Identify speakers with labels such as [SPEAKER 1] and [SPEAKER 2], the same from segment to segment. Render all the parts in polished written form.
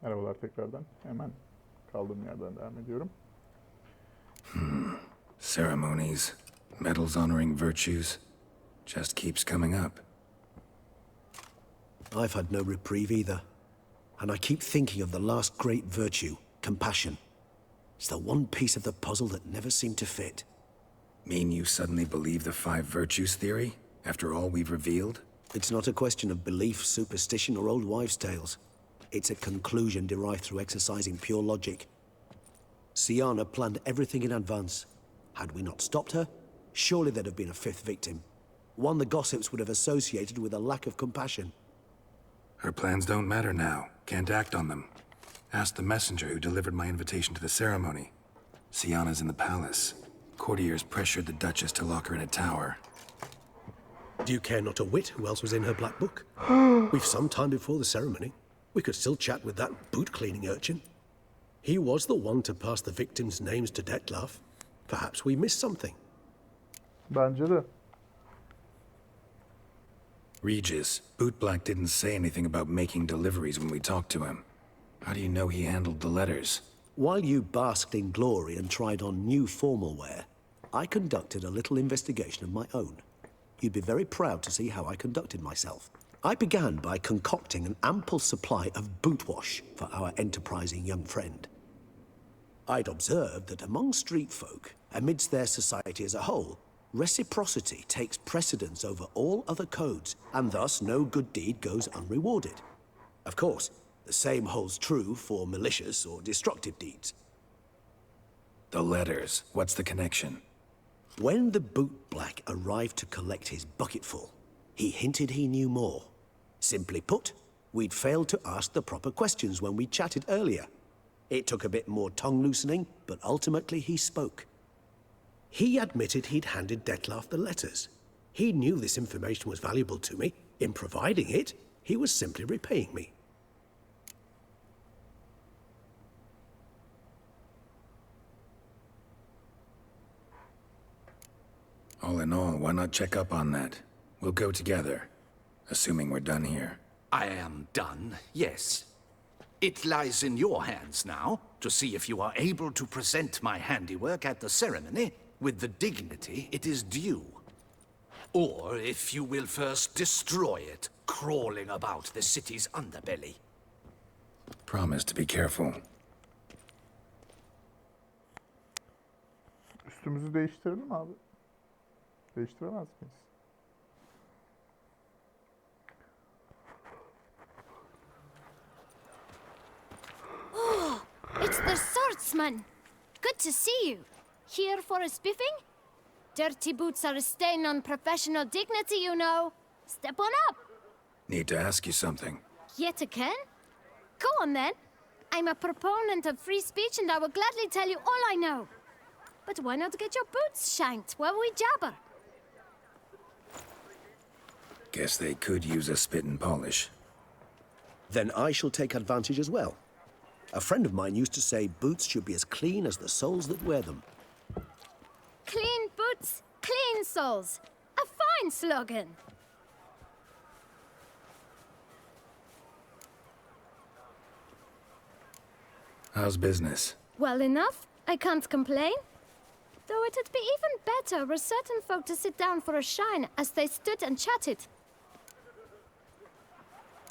[SPEAKER 1] Merhabalar tekrardan. Hemen kaldığım yerden devam ediyorum.
[SPEAKER 2] Ceremonies, medals honoring virtues, just keeps coming up.
[SPEAKER 3] I've had no reprieve either. And I keep thinking of the last great virtue, compassion. It's the one piece of the puzzle that never seemed to fit.
[SPEAKER 2] Mean you suddenly believe the five virtues theory, after all we've revealed?
[SPEAKER 3] It's not a question of belief, superstition, or old wives' tales. It's a conclusion derived through exercising pure logic. Sienna planned everything in advance. Had we not stopped her, surely there'd have been a fifth victim. One the gossips would have associated with a lack of compassion.
[SPEAKER 2] Her plans don't matter now. Can't act on them. Ask the messenger who delivered my invitation to the ceremony. Sienna's in the palace. Courtiers pressured the Duchess to lock her in a tower.
[SPEAKER 3] Do you care not a whit who else was in her black book? We've some time before the ceremony. We could still chat with that boot-cleaning urchin. He was the one to pass the victims' names to Detlef. Perhaps we missed something.
[SPEAKER 1] Bence de.
[SPEAKER 2] Regis, Bootblack didn't say anything about making deliveries when we talked to him. How do you know he handled the letters?
[SPEAKER 3] While you basked in glory and tried on new formal wear, I conducted a little investigation of my own. You'd be very proud to see how I conducted myself. I began by concocting an ample supply of boot wash for our enterprising young friend. I'd observed that among street folk, amidst their society as a whole, reciprocity takes precedence over all other codes, and thus no good deed goes unrewarded. Of course, the same holds true for malicious or destructive deeds.
[SPEAKER 2] The letters. What's the connection?
[SPEAKER 3] When the bootblack arrived to collect his bucketful, he hinted he knew more. Simply put, we'd failed to ask the proper questions when we chatted earlier. It took a bit more tongue-loosening, but ultimately he spoke. He admitted he'd handed Detlef the letters. He knew this information was valuable to me. In providing it, he was simply repaying me.
[SPEAKER 2] All in all, why not check up on that? We'll go together, assuming we're done here.
[SPEAKER 4] I am done, yes. It lies in your hands now to see if you are able to present my handiwork at the ceremony with the dignity it is due. Or if you will first destroy it, crawling about the city's underbelly.
[SPEAKER 2] Promise to be careful.
[SPEAKER 1] Üstümüzü değiştirelim mi abi? Değiştiremez miyiz?
[SPEAKER 5] Oh, it's the swordsman. Good to see you. Here for a spiffing? Dirty boots are a stain on professional dignity, you know. Step on up.
[SPEAKER 2] Need to ask you something.
[SPEAKER 5] Yet again? Go on then. I'm a proponent of free speech and I will gladly tell you all I know. But why not get your boots shanked while we jabber?
[SPEAKER 2] Guess they could use a spit and polish.
[SPEAKER 3] Then I shall take advantage as well. A friend of mine used to say boots should be as clean as the soles that wear them.
[SPEAKER 5] Clean boots, clean soles. A fine slogan.
[SPEAKER 2] How's business?
[SPEAKER 5] Well enough. I can't complain. Though it'd be even better were certain folk to sit down for a shine as they stood and chatted.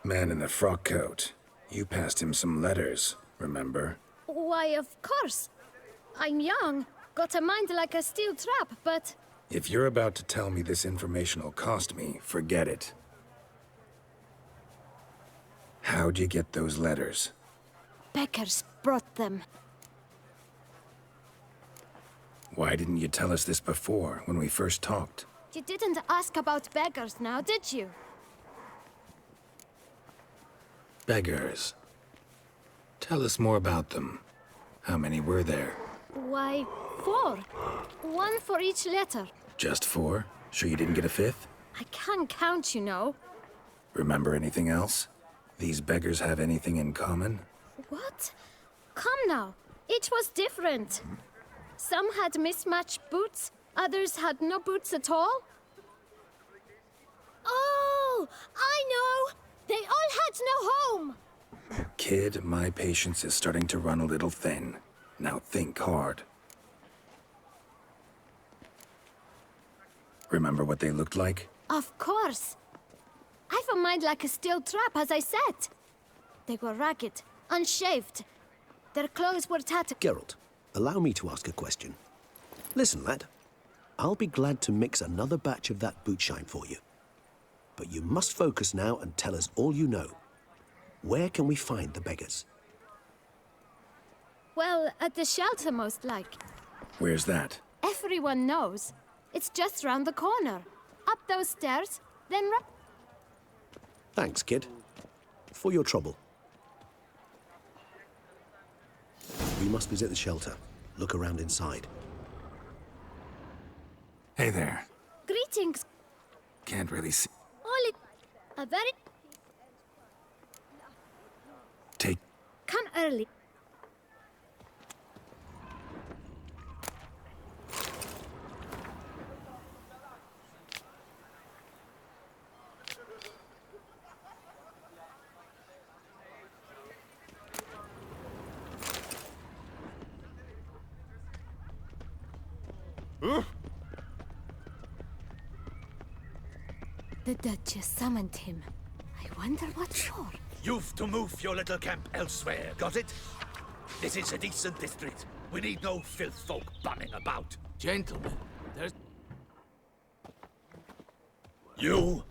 [SPEAKER 2] Man in the frock coat. You passed him some letters, remember?
[SPEAKER 5] Why, of course. I'm young, got a mind like a steel trap, but...
[SPEAKER 2] If you're about to tell me this information will cost me, forget it. How'd you get those letters?
[SPEAKER 5] Beggars brought them.
[SPEAKER 2] Why didn't you tell us this before, when we first talked?
[SPEAKER 5] You didn't ask about beggars now, did you?
[SPEAKER 2] Beggars. Tell us more about them. How many were there?
[SPEAKER 5] Why, 4. 1 for each letter.
[SPEAKER 2] Just 4? Sure you didn't get a 5th?
[SPEAKER 5] I can't count, you know.
[SPEAKER 2] Remember anything else? These beggars have anything in common?
[SPEAKER 5] What? Come now. Each was different. Some had mismatched boots, others had no boots at all. Oh, I know! They all had no home!
[SPEAKER 2] Kid, my patience is starting to run a little thin. Now think hard. Remember what they looked like?
[SPEAKER 5] Of course. I've a mind like a steel trap, as I said. They were ragged, unshaved. Their clothes were tattered.
[SPEAKER 3] Geralt, allow me to ask a question. Listen, lad. I'll be glad to mix another batch of that bootshine for you. But you must focus now and tell us all you know. Where can we find the beggars?
[SPEAKER 5] Well, at the shelter, most like.
[SPEAKER 2] Where's that?
[SPEAKER 5] Everyone knows. It's just round the corner. Up those stairs, then right.
[SPEAKER 3] Thanks, kid. For your trouble. We must visit the shelter. Look around inside.
[SPEAKER 2] Hey there.
[SPEAKER 5] Greetings.
[SPEAKER 2] Can't really see.
[SPEAKER 5] Only a very
[SPEAKER 2] Take.
[SPEAKER 5] come early. The Duchess summoned him. I wonder what for.
[SPEAKER 4] You've to move your little camp elsewhere, got it? This is a decent district. We need no filth folk bumming about.
[SPEAKER 6] Gentlemen, there's...
[SPEAKER 4] You?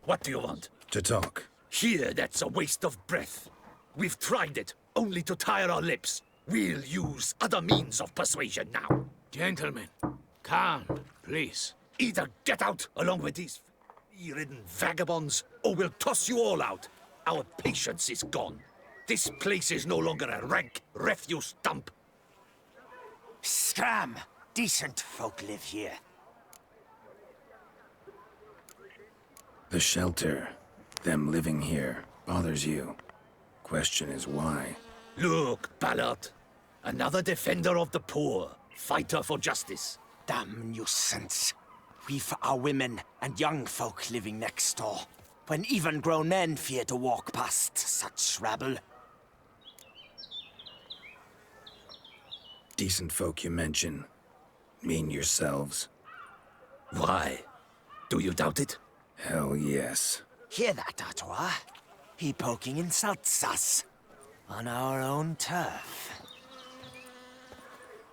[SPEAKER 4] What do you want?
[SPEAKER 2] To talk.
[SPEAKER 4] Here, that's a waste of breath. We've tried it, only to tire our lips. We'll use other means of persuasion now.
[SPEAKER 6] Gentlemen, calm, please.
[SPEAKER 4] Either get out along with these ridden vagabonds, or we'll toss you all out. Our patience is gone. This place is no longer a rank refuse dump.
[SPEAKER 7] Scram! Decent folk live here.
[SPEAKER 2] The shelter, them living here, bothers you. Question is why?
[SPEAKER 4] Look, Ballard. Another defender of the poor. Fighter for justice.
[SPEAKER 7] Damn nuisance. We've our women and young folk living next door, when even grown men fear to walk past such rabble.
[SPEAKER 2] Decent folk you mention. Mean yourselves?
[SPEAKER 4] Why? Do you doubt it?
[SPEAKER 2] Hell yes.
[SPEAKER 7] Hear that, Artois? He poking insults us. On our own turf.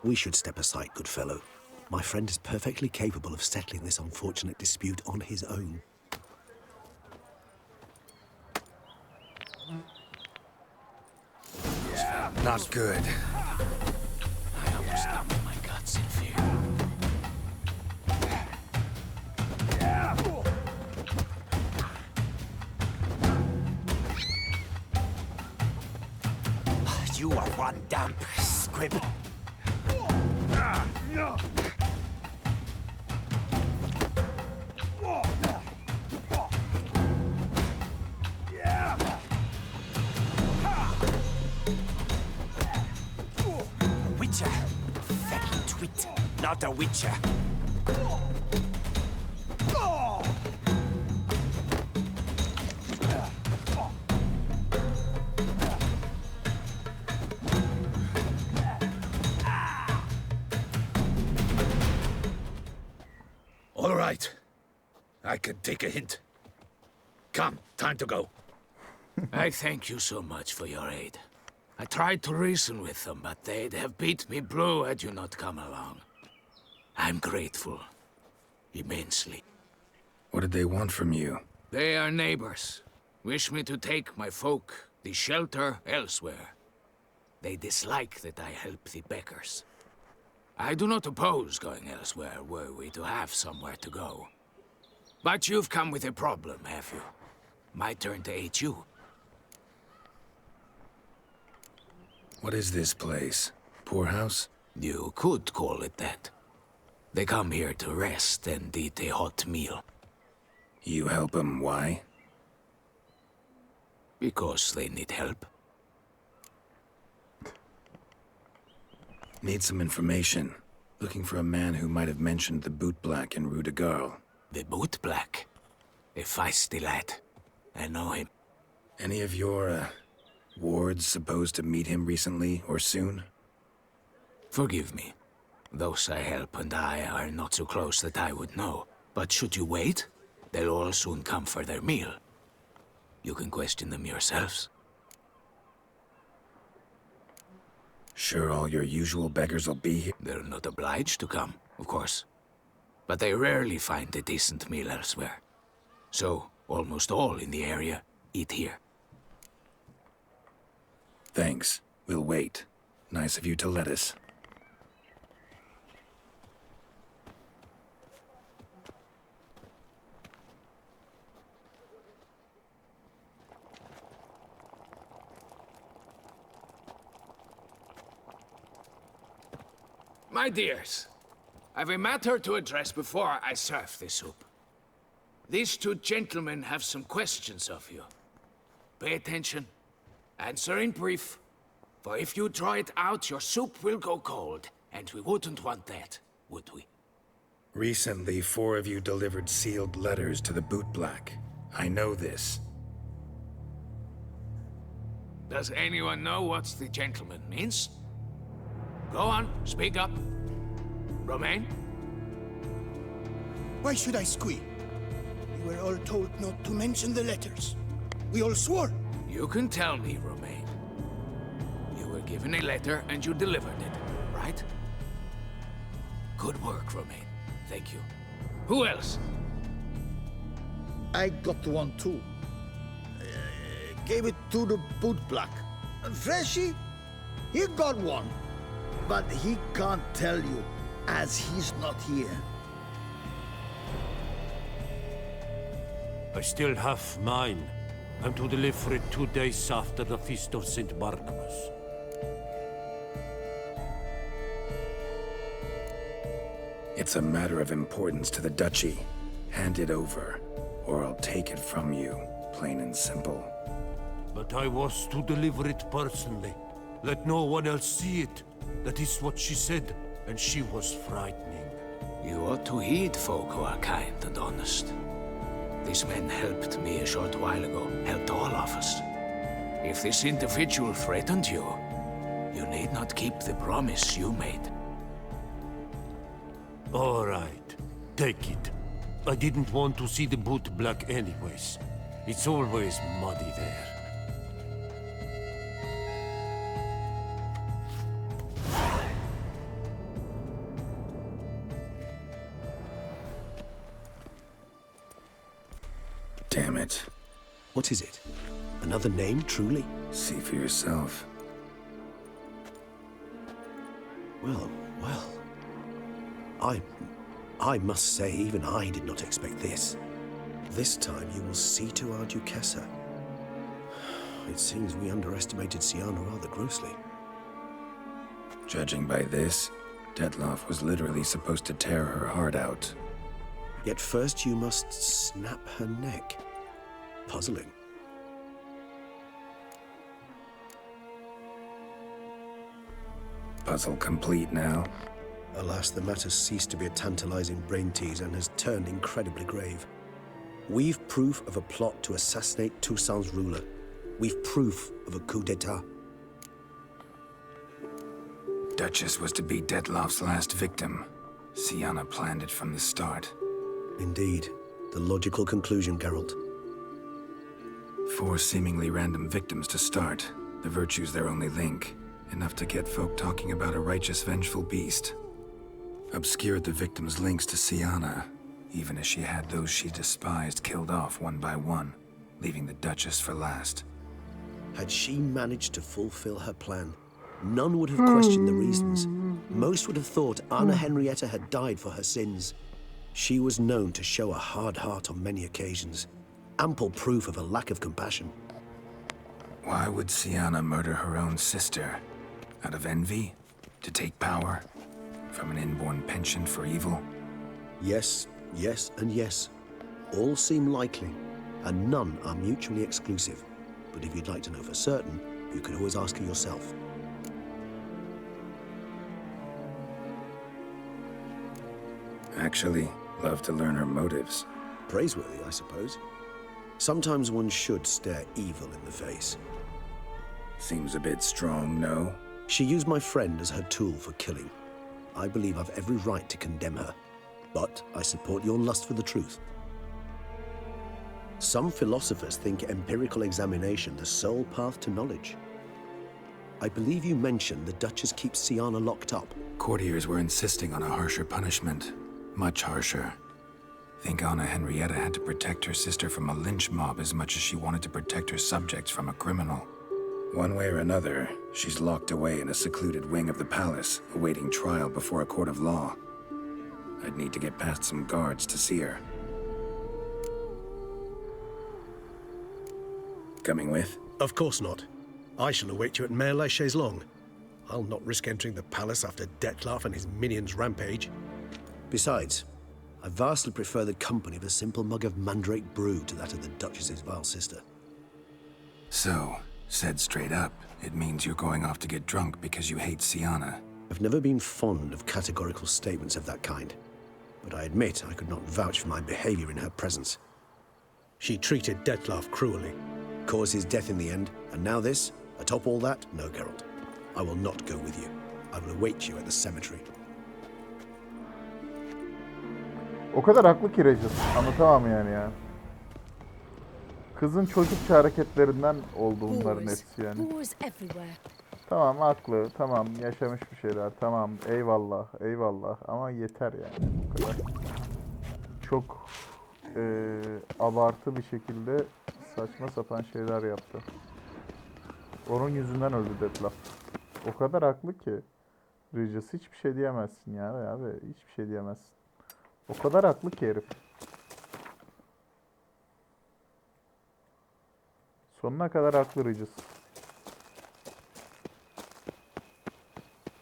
[SPEAKER 3] We should step aside, good fellow. My friend is perfectly capable of settling this unfortunate dispute on his own.
[SPEAKER 2] Not good.
[SPEAKER 6] I almost dumped my guts in fear.
[SPEAKER 7] You are one damp squib. Witcher. Feckin' twit. Not a witcher.
[SPEAKER 4] All right. I can take a hint. Come, time to go.
[SPEAKER 6] I thank you so much for your aid. I tried to reason with them, but they'd have beat me blue had you not come along. I'm grateful. Immensely.
[SPEAKER 2] What did they want from you?
[SPEAKER 6] They are neighbors. Wish me to take my folk, the shelter, elsewhere. They dislike that I help the beggars. I do not oppose going elsewhere, were we to have somewhere to go. But you've come with a problem, have you? My turn to aid you.
[SPEAKER 2] What is this place? Poorhouse?
[SPEAKER 6] You could call it that. They come here to rest and eat a hot meal.
[SPEAKER 2] You help them, why?
[SPEAKER 6] Because they need help.
[SPEAKER 2] Need some information. Looking for a man who might have mentioned the boot black in Rue de Garl.
[SPEAKER 6] The boot black. A feisty lad. I know him.
[SPEAKER 2] Any of your, Ward's supposed to meet him recently or soon?
[SPEAKER 6] Forgive me. Those I help and I are not so close that I would know. But should you wait, they'll all soon come for their meal. You can question them yourselves.
[SPEAKER 2] Sure all your usual beggars will be here?
[SPEAKER 6] They're not obliged to come, of course. But they rarely find a decent meal elsewhere. So, almost all in the area eat here.
[SPEAKER 2] Thanks. We'll wait. Nice of you to let us.
[SPEAKER 6] My dears, I've a matter to address before I serve the soup. These two gentlemen have some questions of you. Pay attention. Answer in brief. For if you draw it out, your soup will go cold. And we wouldn't want that, would we?
[SPEAKER 2] Recently, 4 of you delivered sealed letters to the bootblack. I know this.
[SPEAKER 6] Does anyone know what the gentleman means? Go on, speak up. Romain?
[SPEAKER 8] Why should I squeal? We were all told not to mention the letters. We all swore.
[SPEAKER 6] You can tell me, Romain. You were given a letter and you delivered it, right? Good work, Romain. Thank you. Who else?
[SPEAKER 9] I got one too. Gave it to the bootblack. Freshy, he got one. But he can't tell you, as he's not here.
[SPEAKER 10] I still have mine. I'm to deliver it 2 days after the Feast of St. Barnabas.
[SPEAKER 2] It's a matter of importance to the Duchy. Hand it over, or I'll take it from you, plain and simple.
[SPEAKER 10] But I was to deliver it personally. Let no one else see it. That is what she said, and she was frightening.
[SPEAKER 6] You ought to heed folk who are kind and honest. These men helped me a short while ago, helped all of us. If this individual threatened you, you need not keep the promise you made.
[SPEAKER 10] All right, take it. I didn't want to see the bootblack anyways. It's always muddy there.
[SPEAKER 2] Damn it.
[SPEAKER 3] What is it? Another name, truly?
[SPEAKER 2] See for yourself.
[SPEAKER 3] Well. I must say, even I did not expect this. This time you will see to our Duchessa. It seems we underestimated Siana rather grossly.
[SPEAKER 2] Judging by this, Detloff was literally supposed to tear her heart out.
[SPEAKER 3] Yet first you must snap her neck. Puzzling.
[SPEAKER 2] Puzzle complete now.
[SPEAKER 3] Alas, the matter ceased to be a tantalizing brain tease and has turned incredibly grave. We've proof of a plot to assassinate Toussaint's ruler. We've proof of a coup d'etat.
[SPEAKER 2] Duchess was to be Detloff's last victim. Siana planned it from the start.
[SPEAKER 3] Indeed. The logical conclusion, Geralt.
[SPEAKER 2] 4 seemingly random victims to start. The virtue's their only link. Enough to get folk talking about a righteous, vengeful beast. Obscured the victims' links to Siana, even as she had those she despised killed off one by one, leaving the Duchess for last.
[SPEAKER 3] Had she managed to fulfill her plan, none would have questioned the reasons. Most would have thought Anna Henrietta had died for her sins. She was known to show a hard heart on many occasions. Ample proof of a lack of compassion.
[SPEAKER 2] Why would Siana murder her own sister? Out of envy? To take power? From an inborn penchant for evil?
[SPEAKER 3] Yes, yes, and yes. All seem likely, and none are mutually exclusive. But if you'd like to know for certain, you can always ask her yourself.
[SPEAKER 2] Actually, love to learn her motives.
[SPEAKER 3] Praiseworthy, I suppose. Sometimes one should stare evil in the face.
[SPEAKER 2] Seems a bit strong, no?
[SPEAKER 3] She used my friend as her tool for killing. I believe I've every right to condemn her, but I support your lust for the truth. Some philosophers think empirical examination the sole path to knowledge. I believe you mentioned the Duchess keeps Siana locked up.
[SPEAKER 2] Courtiers were insisting on a harsher punishment. Much harsher. Think Anna Henrietta had to protect her sister from a lynch mob as much as she wanted to protect her subjects from a criminal. One way or another, she's locked away in a secluded wing of the palace, awaiting trial before a court of law. I'd need to get past some guards to see her. Coming with?
[SPEAKER 3] Of course not. I shall await you at Mare la Chaise-Longue. I'll not risk entering the palace after Dettlaff and his minions rampage. Besides, I vastly prefer the company of a simple mug of mandrake brew to that of the Duchess's vile sister.
[SPEAKER 2] So, said straight up, it means you're going off to get drunk because you hate Siana.
[SPEAKER 3] I've never been fond of categorical statements of that kind, but I admit I could not vouch for my behavior in her presence. She treated Dettlaff cruelly, caused his death in the end, and now this? Atop all that, no, Geralt. I will not go with you. I will await you at the cemetery.
[SPEAKER 1] O kadar haklı ki Regis. Anlatamam yani ya. Kızın çocukça hareketlerinden oldu bunların hepsi yani. Tamam haklı, tamam yaşamış bir şeyler, tamam eyvallah, eyvallah ama yeter yani bu kadar. Çok abartı bir şekilde saçma sapan şeyler yaptı. Onun yüzünden öldü Dettlaff. O kadar haklı ki. Regis hiçbir şey diyemezsin ya abi, hiçbir şey diyemezsin. O kadar haklı ki herif. Sonuna kadar haklı Regis.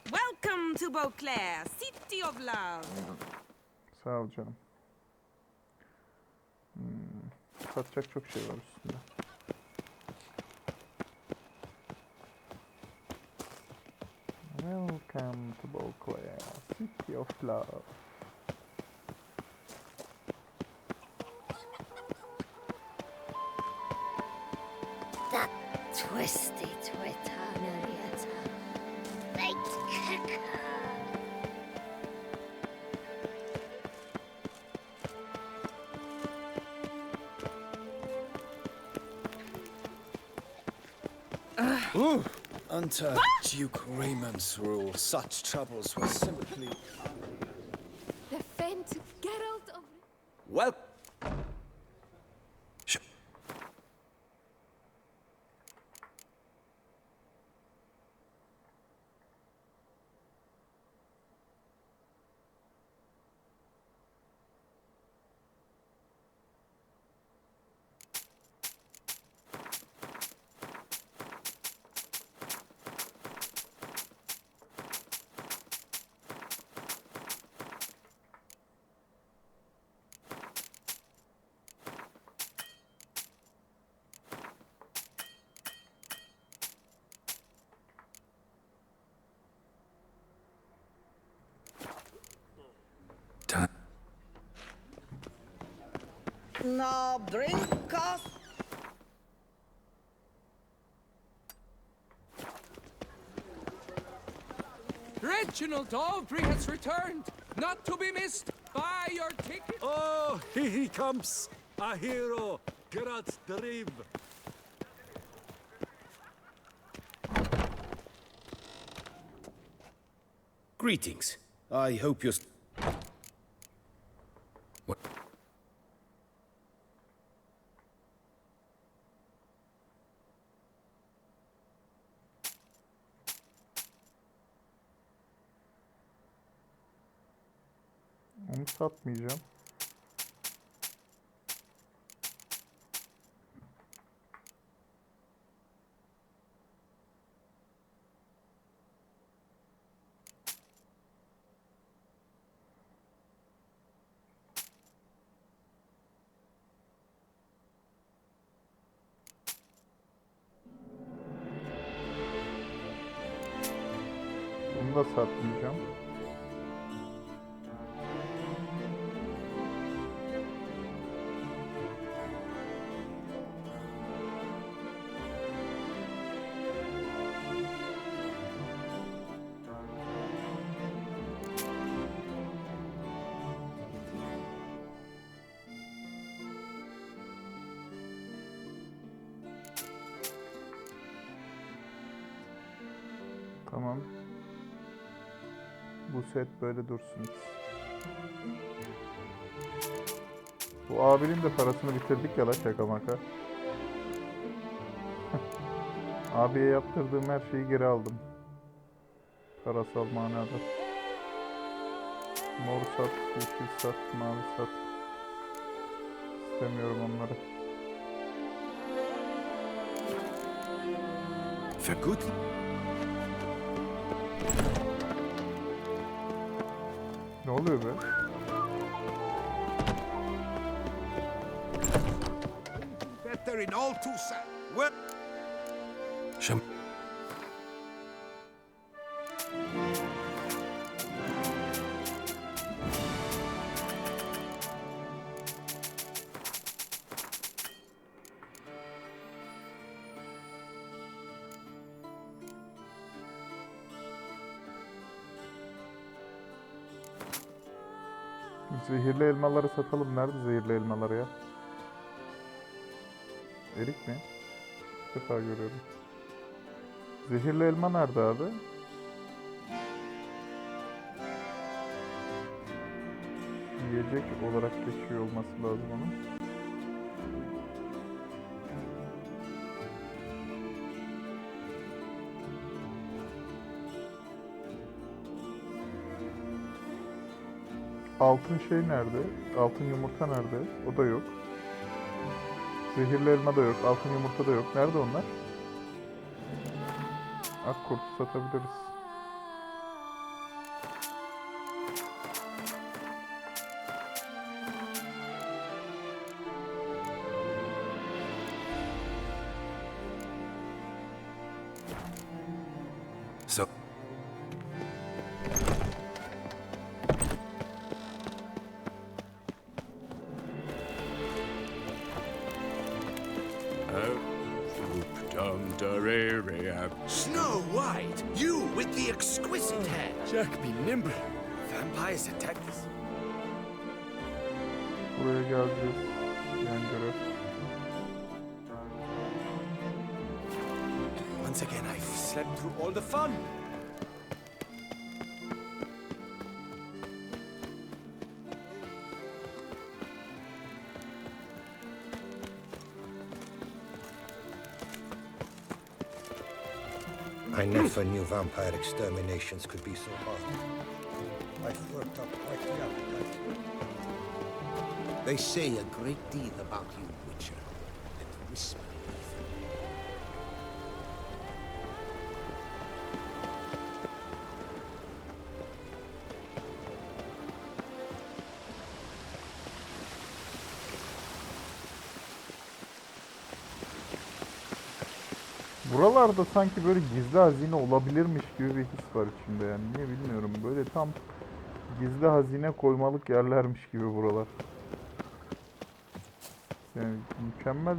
[SPEAKER 11] Welcome to Beauclair, City of Love.
[SPEAKER 1] Sağ ol canım. Satacak çok şey var üstünde. Welcome to Beauclair, City of Love.
[SPEAKER 5] That twisty Twitter, Henrietta. Late kicker.
[SPEAKER 12] Under Duke Raymond's rule, such troubles were simply...
[SPEAKER 5] Defend Geralt of...
[SPEAKER 12] Well...
[SPEAKER 11] Now drink us.
[SPEAKER 6] Reginald Aubrey has returned, not to be missed. Buy your ticket.
[SPEAKER 10] Oh, here he comes! A hero! Geralt's dream!
[SPEAKER 12] Greetings. I hope you're...
[SPEAKER 2] What?
[SPEAKER 1] Onu satmayacağım. Bunu da satmayacağım. Tamam. Bu set böyle dursun. Bu abinin de parasını bitirdik ya la, şaka maka. Abiye yaptırdığım her şeyi geri aldım. Parasal manada. Mor sat, yeşil sat, mavi sat. İstemiyorum onları.
[SPEAKER 2] Vergut?
[SPEAKER 1] Ne oluyor be?
[SPEAKER 10] Better in all two sides.
[SPEAKER 2] Shum.
[SPEAKER 1] Zehirli elmaları satalım. Nerede zehirli elmaları ya? Erik mi? Bir defa görüyorum. Zehirli elma nerede abi? Yiyecek olarak geçiyor olması lazım onun. Altın şey nerede? Altın yumurta nerede? O da yok. Zehirli elma da yok. Altın yumurta da yok. Nerede onlar? Akkurtu satabiliriz.
[SPEAKER 2] So,
[SPEAKER 4] Snow White, you with the exquisite hair.
[SPEAKER 12] Jack, be nimble. Vampires attack us.
[SPEAKER 1] Buraya geleceğiz. Yan görev.
[SPEAKER 12] Once again, I've slept through all the fun.
[SPEAKER 13] I never knew vampire exterminations could be so hard. I've worked up quite the appetite. They say a great deal about you, Witcher, and whisper even.
[SPEAKER 1] Buralarda sanki böyle gizli hazine olabilirmiş gibi bir his var içimde yani. Niye bilmiyorum. Böyle tam gizli hazine koymalık yerlermiş gibi buralar. Yani mükemmel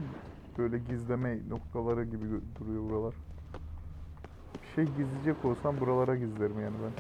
[SPEAKER 1] böyle gizleme noktaları gibi duruyor buralar. Bir şey gizleyecek olsam buralara gizlerim yani ben.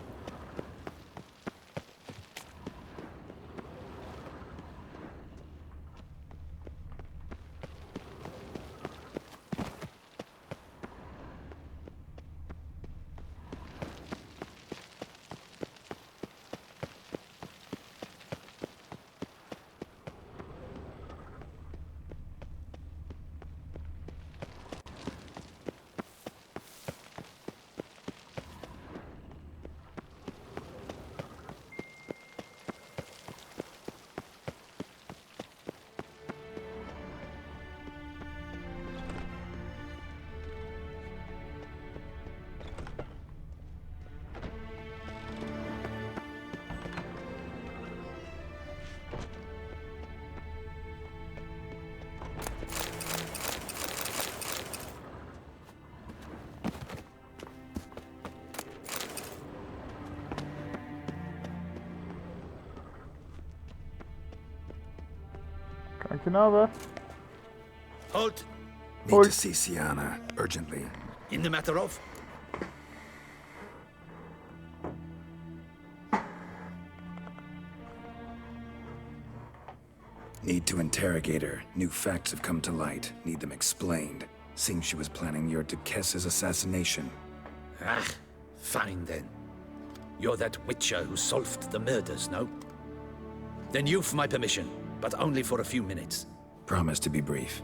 [SPEAKER 1] Kanki ne haber?
[SPEAKER 4] Halt!
[SPEAKER 2] need to see Sienna urgently.
[SPEAKER 4] In the matter of?
[SPEAKER 2] Need to interrogate her. New facts have come to light. Need them explained. Seems she was planning your Duquesse's assassination.
[SPEAKER 4] Ah, Fine then. You're that witcher who solved the murders, no? Then you've my permission, but only for a few minutes.
[SPEAKER 2] Promise to be brief.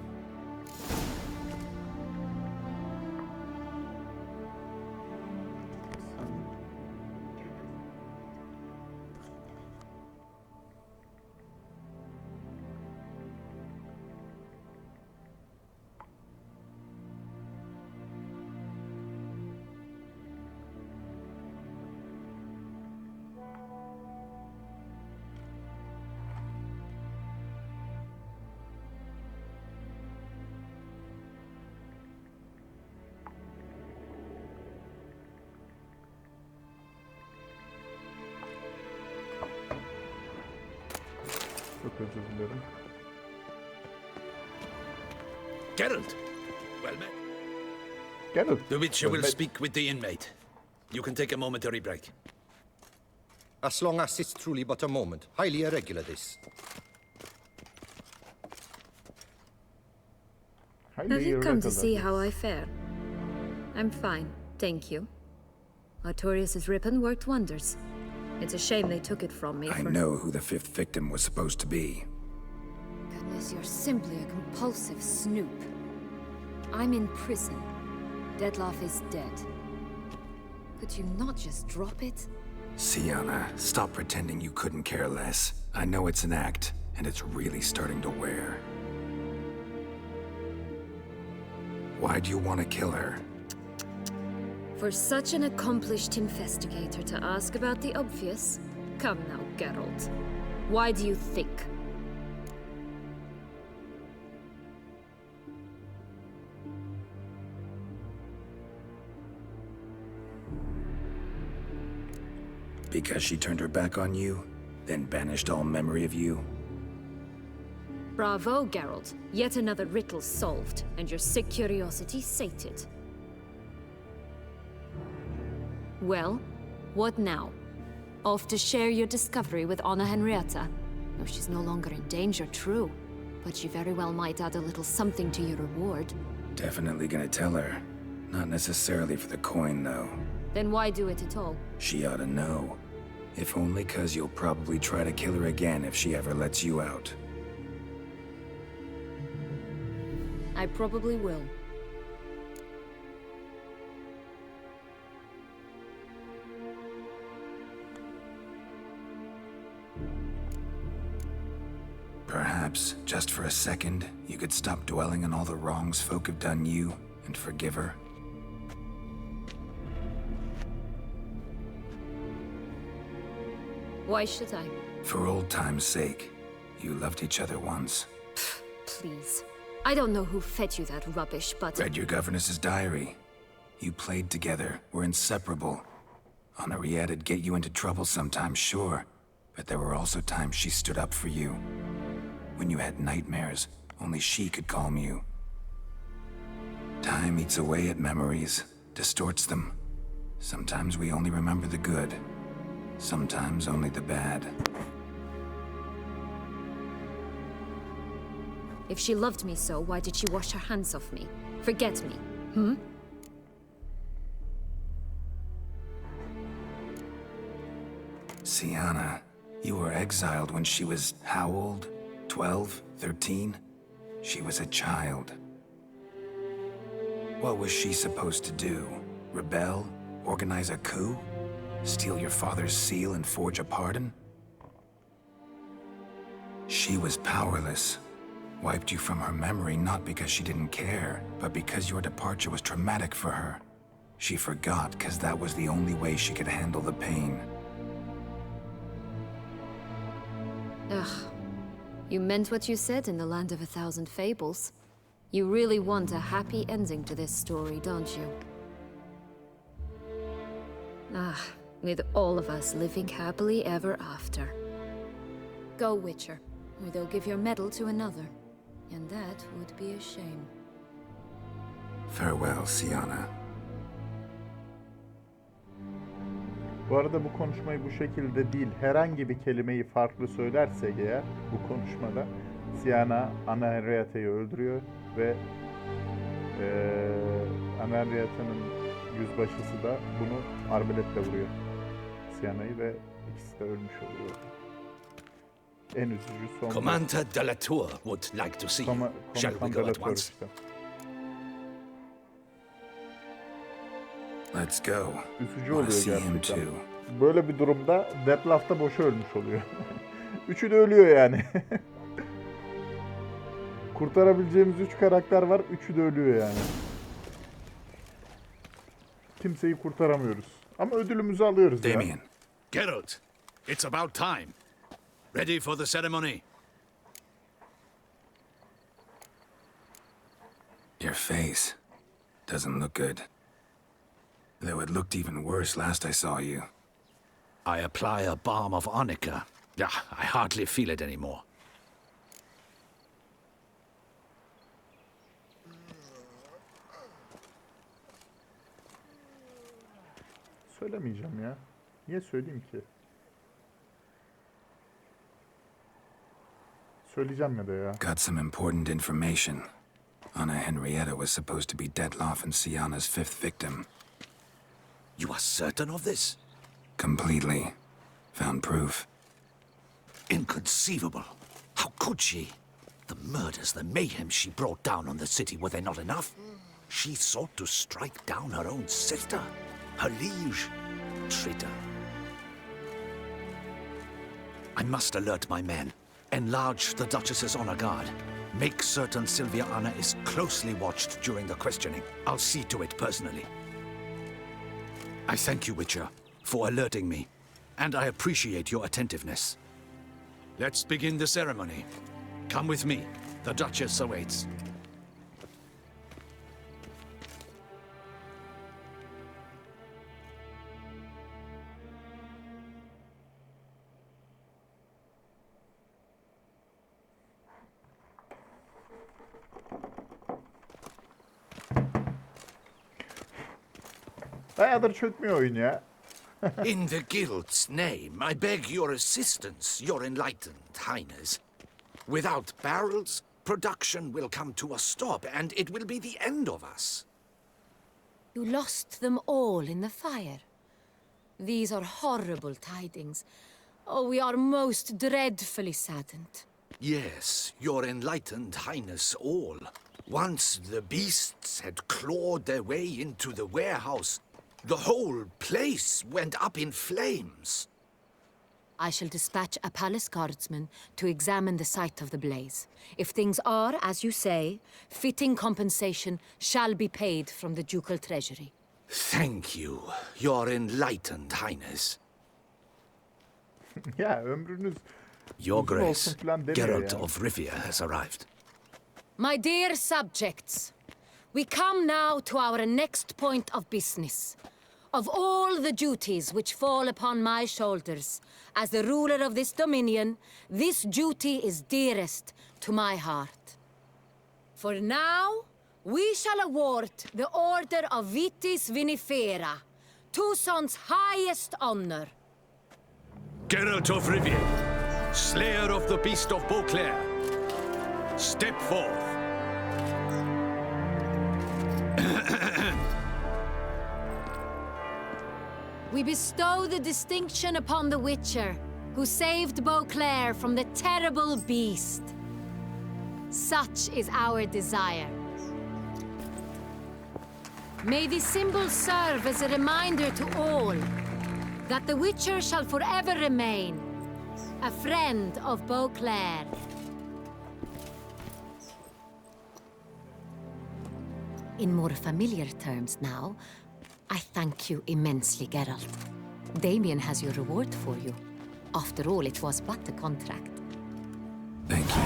[SPEAKER 1] Çok özür dilerim.
[SPEAKER 4] Geralt! Well met.
[SPEAKER 1] Geralt.
[SPEAKER 4] The Witcher will speak with the inmate. You can take a momentary break.
[SPEAKER 13] As long as it's truly but a moment. Highly irregular, this.
[SPEAKER 14] Have you come to see how I fare? I'm fine, thank you. Artorius' ribbon worked wonders. It's a shame they took it from me.
[SPEAKER 2] I know who the fifth victim was supposed to be.
[SPEAKER 14] Goodness, you're simply a compulsive snoop. I'm in prison. Dettlaff is dead. Could you not just drop it?
[SPEAKER 2] Sienna, stop pretending you couldn't care less. I know it's an act, and it's really starting to wear. Why do you want to kill her?
[SPEAKER 14] For such an accomplished investigator to ask about the obvious? Come now, Geralt. Why do you think?
[SPEAKER 2] Because she turned her back on you, then banished all memory of you?
[SPEAKER 14] Bravo, Geralt. Yet another riddle solved, and your sick curiosity sated. Well, what now? Off to share your discovery with Anna Henrietta? No, she's no longer in danger, true. But she very well might add a little something to your reward.
[SPEAKER 2] Definitely gonna tell her. Not necessarily for the coin, though.
[SPEAKER 14] Then why do it at all?
[SPEAKER 2] She ought to know. If only 'cause you'll probably try to kill her again if she ever lets you out.
[SPEAKER 14] I probably will.
[SPEAKER 2] Perhaps, just for a second, you could stop dwelling on all the wrongs folk have done you and forgive her.
[SPEAKER 14] Why should I?
[SPEAKER 2] For old time's sake. You loved each other once.
[SPEAKER 14] Please. I don't know who fed you that rubbish, but...
[SPEAKER 2] Read your governess's diary. You played together, were inseparable. Henriette'd get you into trouble sometimes, sure. But there were also times she stood up for you. When you had nightmares, only she could calm you. Time eats away at memories, distorts them. Sometimes we only remember the good. Sometimes only the bad.
[SPEAKER 14] If she loved me so, why did she wash her hands off me? Forget me, hmm?
[SPEAKER 2] Sienna, you were exiled when she was how old? 12? 13? She was a child. What was she supposed to do? Rebel? Organize a coup? Steal your father's seal and forge a pardon? She was powerless. Wiped you from her memory not because she didn't care, but because your departure was traumatic for her. She forgot because that was the only way she could handle the pain.
[SPEAKER 14] Ugh. You meant what you said in the land of 1,000 fables. You really want a happy ending to this story, don't you? Ah, with all of us living happily ever after. Go, Witcher, or they'll give your medal to another. And that would be a shame.
[SPEAKER 2] Farewell, Sienna.
[SPEAKER 1] Bu arada bu konuşmayı bu şekilde değil, herhangi bir kelimeyi farklı söylersek eğer bu konuşmada Sienna Anna Henrietta'yı öldürüyor ve Anna Henrietta'nın yüzbaşısı da bunu arbaletle vuruyor. Siena'yı ve ikisi de ölmüş oluyor. En üzücü son.
[SPEAKER 4] Commander de la Tour would like to see you. Shall we go at once?
[SPEAKER 1] Işte.
[SPEAKER 2] Let's go.
[SPEAKER 1] Üzücü
[SPEAKER 2] Wanna
[SPEAKER 1] oluyor
[SPEAKER 2] see him
[SPEAKER 1] gerçekten.
[SPEAKER 2] too.
[SPEAKER 1] Böyle bir durumda Detlef da boşa ölmüş oluyor. Üçü de ölüyor yani. Kurtarabileceğimiz 3 karakter var. Üçü de ölüyor yani. Kimseyi kurtaramıyoruz. Ama ödülümüzü alıyoruz ya.
[SPEAKER 2] Damien.
[SPEAKER 4] Geralt, it's about time. Ready for the ceremony.
[SPEAKER 2] Your face doesn't look good. Though it looked even worse last I saw you.
[SPEAKER 4] I apply a balm of arnica. I hardly feel it anymore.
[SPEAKER 1] Söylemeyeceğim ya. Niye söyleyeyim ki? Söyleyeceğim ya da ya.
[SPEAKER 2] Got some important information. Anna Henrietta was supposed to be Detloff and Sienna's 5th victim.
[SPEAKER 4] You are certain of this?
[SPEAKER 2] Completely. Found proof.
[SPEAKER 4] Inconceivable. How could she? The murders, the mayhem she brought down on the city, were they not enough? She sought to strike down her own sister, her liege. Traitor. I must alert my men. Enlarge the Duchess's honor guard. Make certain Sylvia Anna is closely watched during the questioning. I'll see to it personally. I thank you, Witcher, for alerting me, and I appreciate your attentiveness. Let's begin the ceremony. Come with me. The Duchess awaits.
[SPEAKER 1] Bayağıdır çökmüyor oyun ya.
[SPEAKER 4] In the Guild's name, I beg your assistance, your enlightened highness. Without barrels, production will come to a stop, and it will be the end of us.
[SPEAKER 14] You lost them all in the fire. These are horrible tidings. Oh, we are most dreadfully saddened.
[SPEAKER 4] Yes, your enlightened highness all. Once the beasts had clawed their way into the warehouse, the whole place went up in flames.
[SPEAKER 14] I shall dispatch a palace guardsman to examine the site of the blaze. If things are, as you say, fitting compensation shall be paid from the ducal treasury.
[SPEAKER 4] Thank you, your enlightened highness.
[SPEAKER 1] Ya ömrünüz
[SPEAKER 4] Your
[SPEAKER 1] uzun
[SPEAKER 4] Grace,
[SPEAKER 1] olsun falan demiyor
[SPEAKER 4] Geralt
[SPEAKER 1] ya.
[SPEAKER 4] of Rivia has arrived.
[SPEAKER 14] My dear subjects, we come now to our next point of business. Of all the duties which fall upon my shoulders, as the ruler of this dominion, this duty is dearest to my heart. For now, we shall award the Order of Vitis Vinifera, Tucson's highest honor.
[SPEAKER 4] Geralt of Rivia, slayer of the beast of Beauclair, step forth.
[SPEAKER 14] We bestow the distinction upon the Witcher, who saved Beauclair from the terrible beast. Such is our desire. May this symbol serve as a reminder to all that the Witcher shall forever remain a friend of Beauclair. In more familiar terms now, I thank you immensely, Geralt. Damien has your reward for you. After all, it was but a contract.
[SPEAKER 2] Thank you.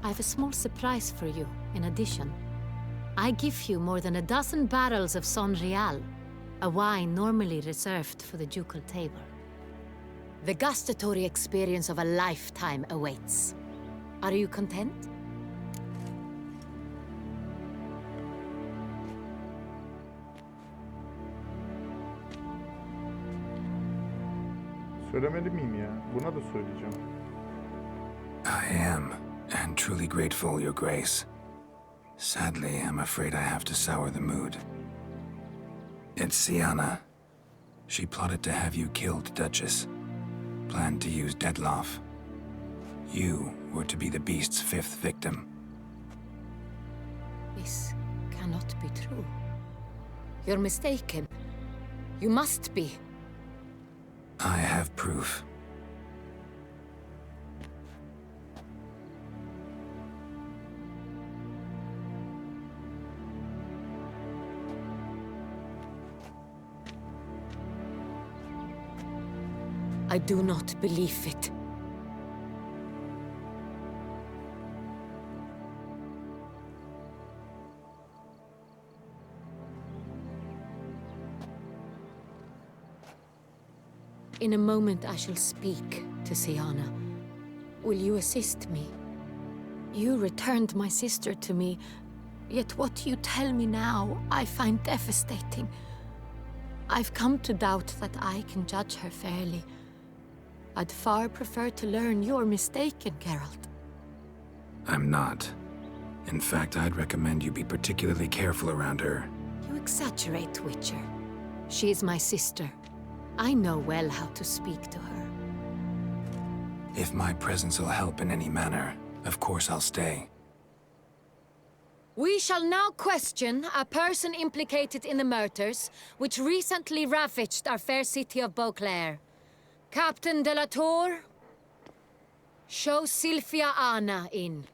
[SPEAKER 14] I have a small surprise for you, in addition. I give you more than a dozen barrels of Son Real, a wine normally reserved for the ducal table. The gustatory experience of a lifetime awaits. Are you content?
[SPEAKER 1] Söylemeli miyim ya? Buna da söyleyeceğim.
[SPEAKER 2] I am, and truly grateful, Your Grace. Sadly, I'm afraid I have to sour the mood. It's Siana. She plotted to have you killed, Duchess. Planned to use Detloff. You were to be the beast's 5th victim.
[SPEAKER 14] This cannot be true. You're mistaken. You must be.
[SPEAKER 2] I have proof.
[SPEAKER 14] I do not believe it. In a moment I shall speak to Siana. Will you assist me? You returned my sister to me, yet what you tell me now I find devastating. I've come to doubt that I can judge her fairly. I'd far prefer to learn you're mistaken, Geralt.
[SPEAKER 2] I'm not. In fact, I'd recommend you be particularly careful around her.
[SPEAKER 14] You exaggerate, Witcher. She is my sister. I know well how to speak to her.
[SPEAKER 2] If my presence will help in any manner, of course I'll stay.
[SPEAKER 14] We shall now question a person implicated in the murders which recently ravaged our fair city of Beauclair. Captain de la Tour, show Sylvia Anna in.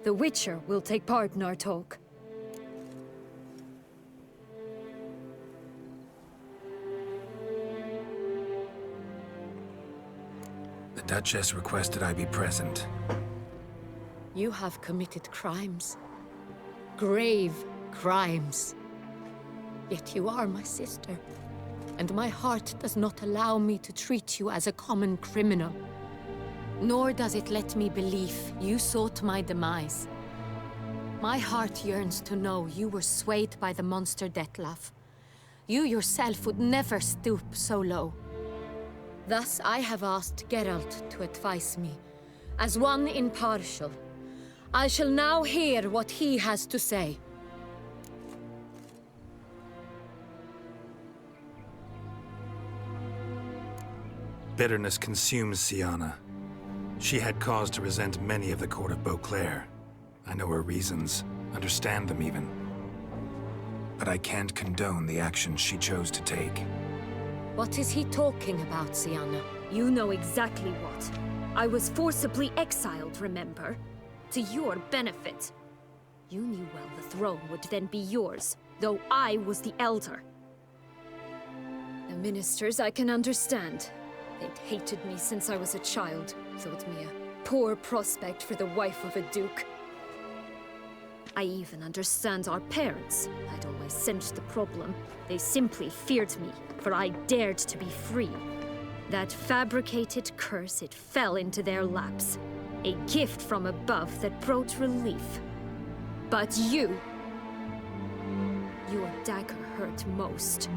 [SPEAKER 14] The Witcher will take part in our talk.
[SPEAKER 2] The Duchess requested I be present.
[SPEAKER 14] You have committed crimes. Grave crimes. Yet you are my sister, and my heart does not allow me to treat you as a common criminal. Nor does it let me believe you sought my demise. My heart yearns to know you were swayed by the monster Detloff. You yourself would never stoop so low. Thus I have asked Geralt to advise me, as one impartial. I shall now hear what he has to say.
[SPEAKER 2] Bitterness consumes Siana. She had cause to resent many of the court of Beauclair. I know her reasons, understand them even. But I can't condone the actions she chose to take.
[SPEAKER 14] What is he talking about, Siana?
[SPEAKER 15] You know exactly what. I was forcibly exiled, remember? To your benefit. You knew well the throne would then be yours, though I was the elder.
[SPEAKER 14] The ministers I can understand. They'd hated me since I was a child. Thought me a poor prospect for the wife of a duke.
[SPEAKER 15] I even understand our parents. I'd always sensed the problem. They simply feared me, for I dared to be free. That fabricated curse, it fell into their laps. A gift from above that brought relief. But you... Your dagger hurt most.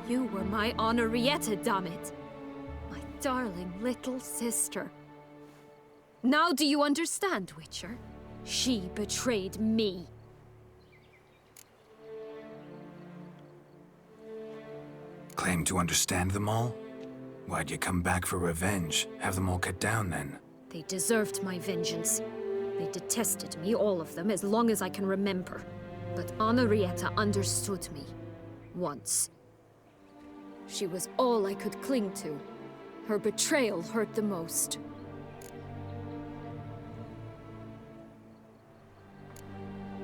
[SPEAKER 15] You were my Henrietta, damn it. My darling little sister. Now do you understand, Witcher? She betrayed me.
[SPEAKER 2] Claim to understand them all? Why'd you come back for revenge? Have them all cut down then?
[SPEAKER 15] They deserved my vengeance. They detested me, all of them, as long as I can remember. But Henrietta understood me. Once. She was all I could cling to. Her betrayal hurt the most.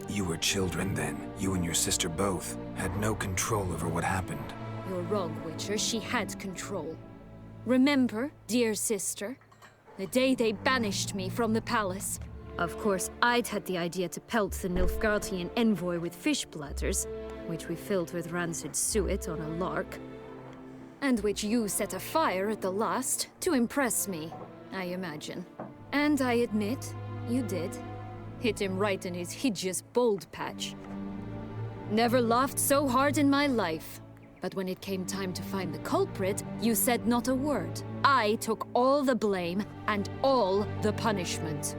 [SPEAKER 2] You were children then. You and your sister both had no control over what happened.
[SPEAKER 15] You're wrong, Witcher. She had control. Remember, dear sister? The day they banished me from the palace. Of course, I'd had the idea to pelt the Nilfgaardian envoy with fish bladders, which we filled with rancid suet on a lark.
[SPEAKER 14] And which you set afire at the last to impress me, I imagine. And I admit, you did. Hit him right in his hideous bald patch. Never laughed so hard in my life. But when it came time to find the culprit, you said not a word. I took all the blame and all the punishment.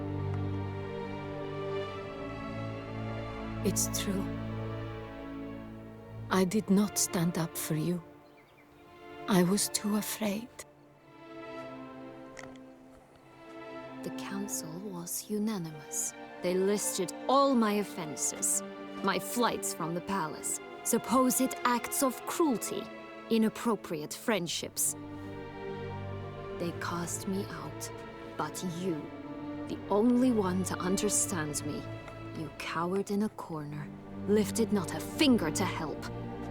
[SPEAKER 16] It's true. I did not stand up for you. I was too afraid.
[SPEAKER 14] The council was unanimous. They listed all my offenses. My flights from the palace, supposed acts of cruelty, inappropriate friendships. They cast me out, but you, the only one to understand me, you cowered in a corner, lifted not a finger to help.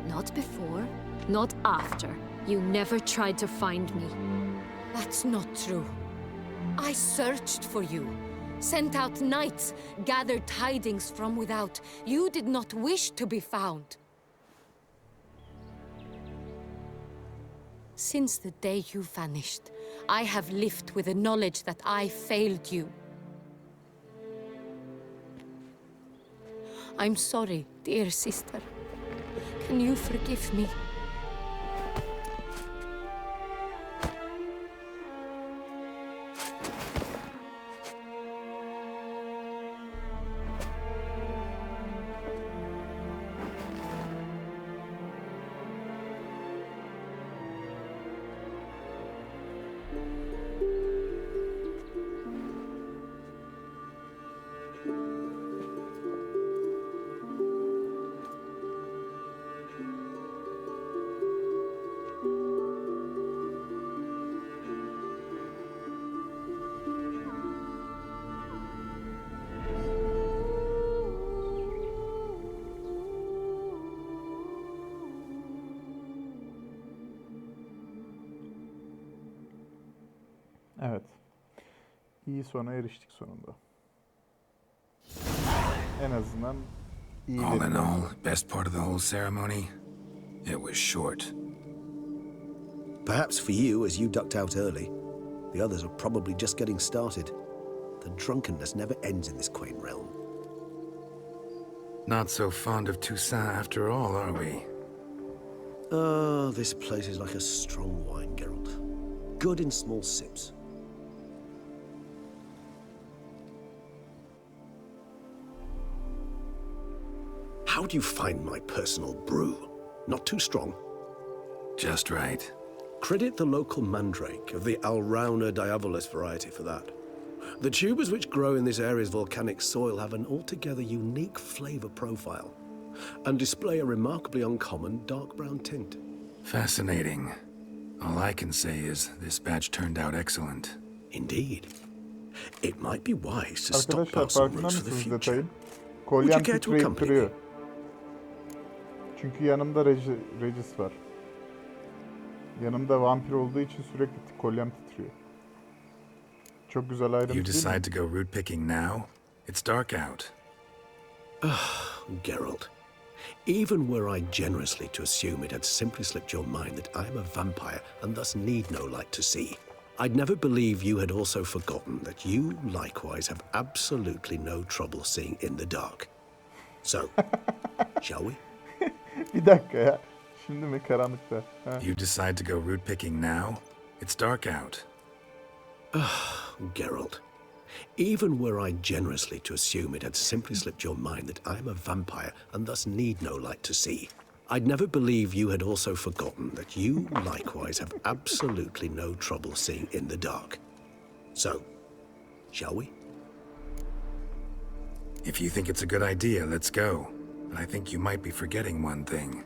[SPEAKER 14] Not before, not after. You never tried to find me.
[SPEAKER 16] That's not true. I searched for you, sent out knights, gathered tidings from without. You did not wish to be found. Since the day you vanished, I have lived with the knowledge that I failed you. I'm sorry, dear sister. Can you forgive me?
[SPEAKER 1] Evet. İyi sona eriştik sonunda. En azından iyi.
[SPEAKER 2] All in all, best part of the whole ceremony, it was short.
[SPEAKER 3] Perhaps for you, as you ducked out early. The others are probably just getting started. The drunkenness never ends in this quaint realm.
[SPEAKER 2] Not so fond of Toussaint after all, are we?
[SPEAKER 3] Ah, this place is like a strong wine, Geralt. Good in small sips. How do you find my personal brew? Not too strong?
[SPEAKER 2] Just right.
[SPEAKER 3] Credit the local mandrake of the Alrauna diabolus variety for that. The tubers which grow in this area's volcanic soil have an altogether unique flavor profile and display a remarkably uncommon dark brown tint.
[SPEAKER 2] Fascinating. All I can say is this batch turned out excellent.
[SPEAKER 3] Indeed. It might be wise to stockpile
[SPEAKER 1] Arkadaşlar
[SPEAKER 3] some
[SPEAKER 1] farkında
[SPEAKER 3] roots for the
[SPEAKER 1] mısınız
[SPEAKER 3] future.
[SPEAKER 1] detayın?
[SPEAKER 3] Would you
[SPEAKER 1] Kolyem
[SPEAKER 3] care to
[SPEAKER 1] titreyip
[SPEAKER 3] accompany
[SPEAKER 1] duruyor. Çünkü yanımda Regis var. Yanımda vampir olduğu için sürekli kolyem titriyor. Çok güzel ayrıntı
[SPEAKER 2] You
[SPEAKER 1] değil
[SPEAKER 2] decide
[SPEAKER 1] mi?
[SPEAKER 2] to go root picking now? It's dark out.
[SPEAKER 3] Geralt, even were I generously to assume it had simply slipped your mind that I am a vampire and thus need no light to see, I'd never believe you had also forgotten that you likewise have absolutely no trouble seeing in the dark. So, shall we?
[SPEAKER 1] Bir dakika ya. Şimdi mi karanlıkta? Ha.
[SPEAKER 2] You decide to go root picking now? It's dark out.
[SPEAKER 3] Geralt, even were I generously to assume it had simply slipped your mind that I am a vampire and thus need no light to see, I'd never believe you had also forgotten that you likewise have absolutely no trouble seeing in the dark. So, shall we?
[SPEAKER 2] If you think it's a good idea, let's go. But I think you might be forgetting one thing.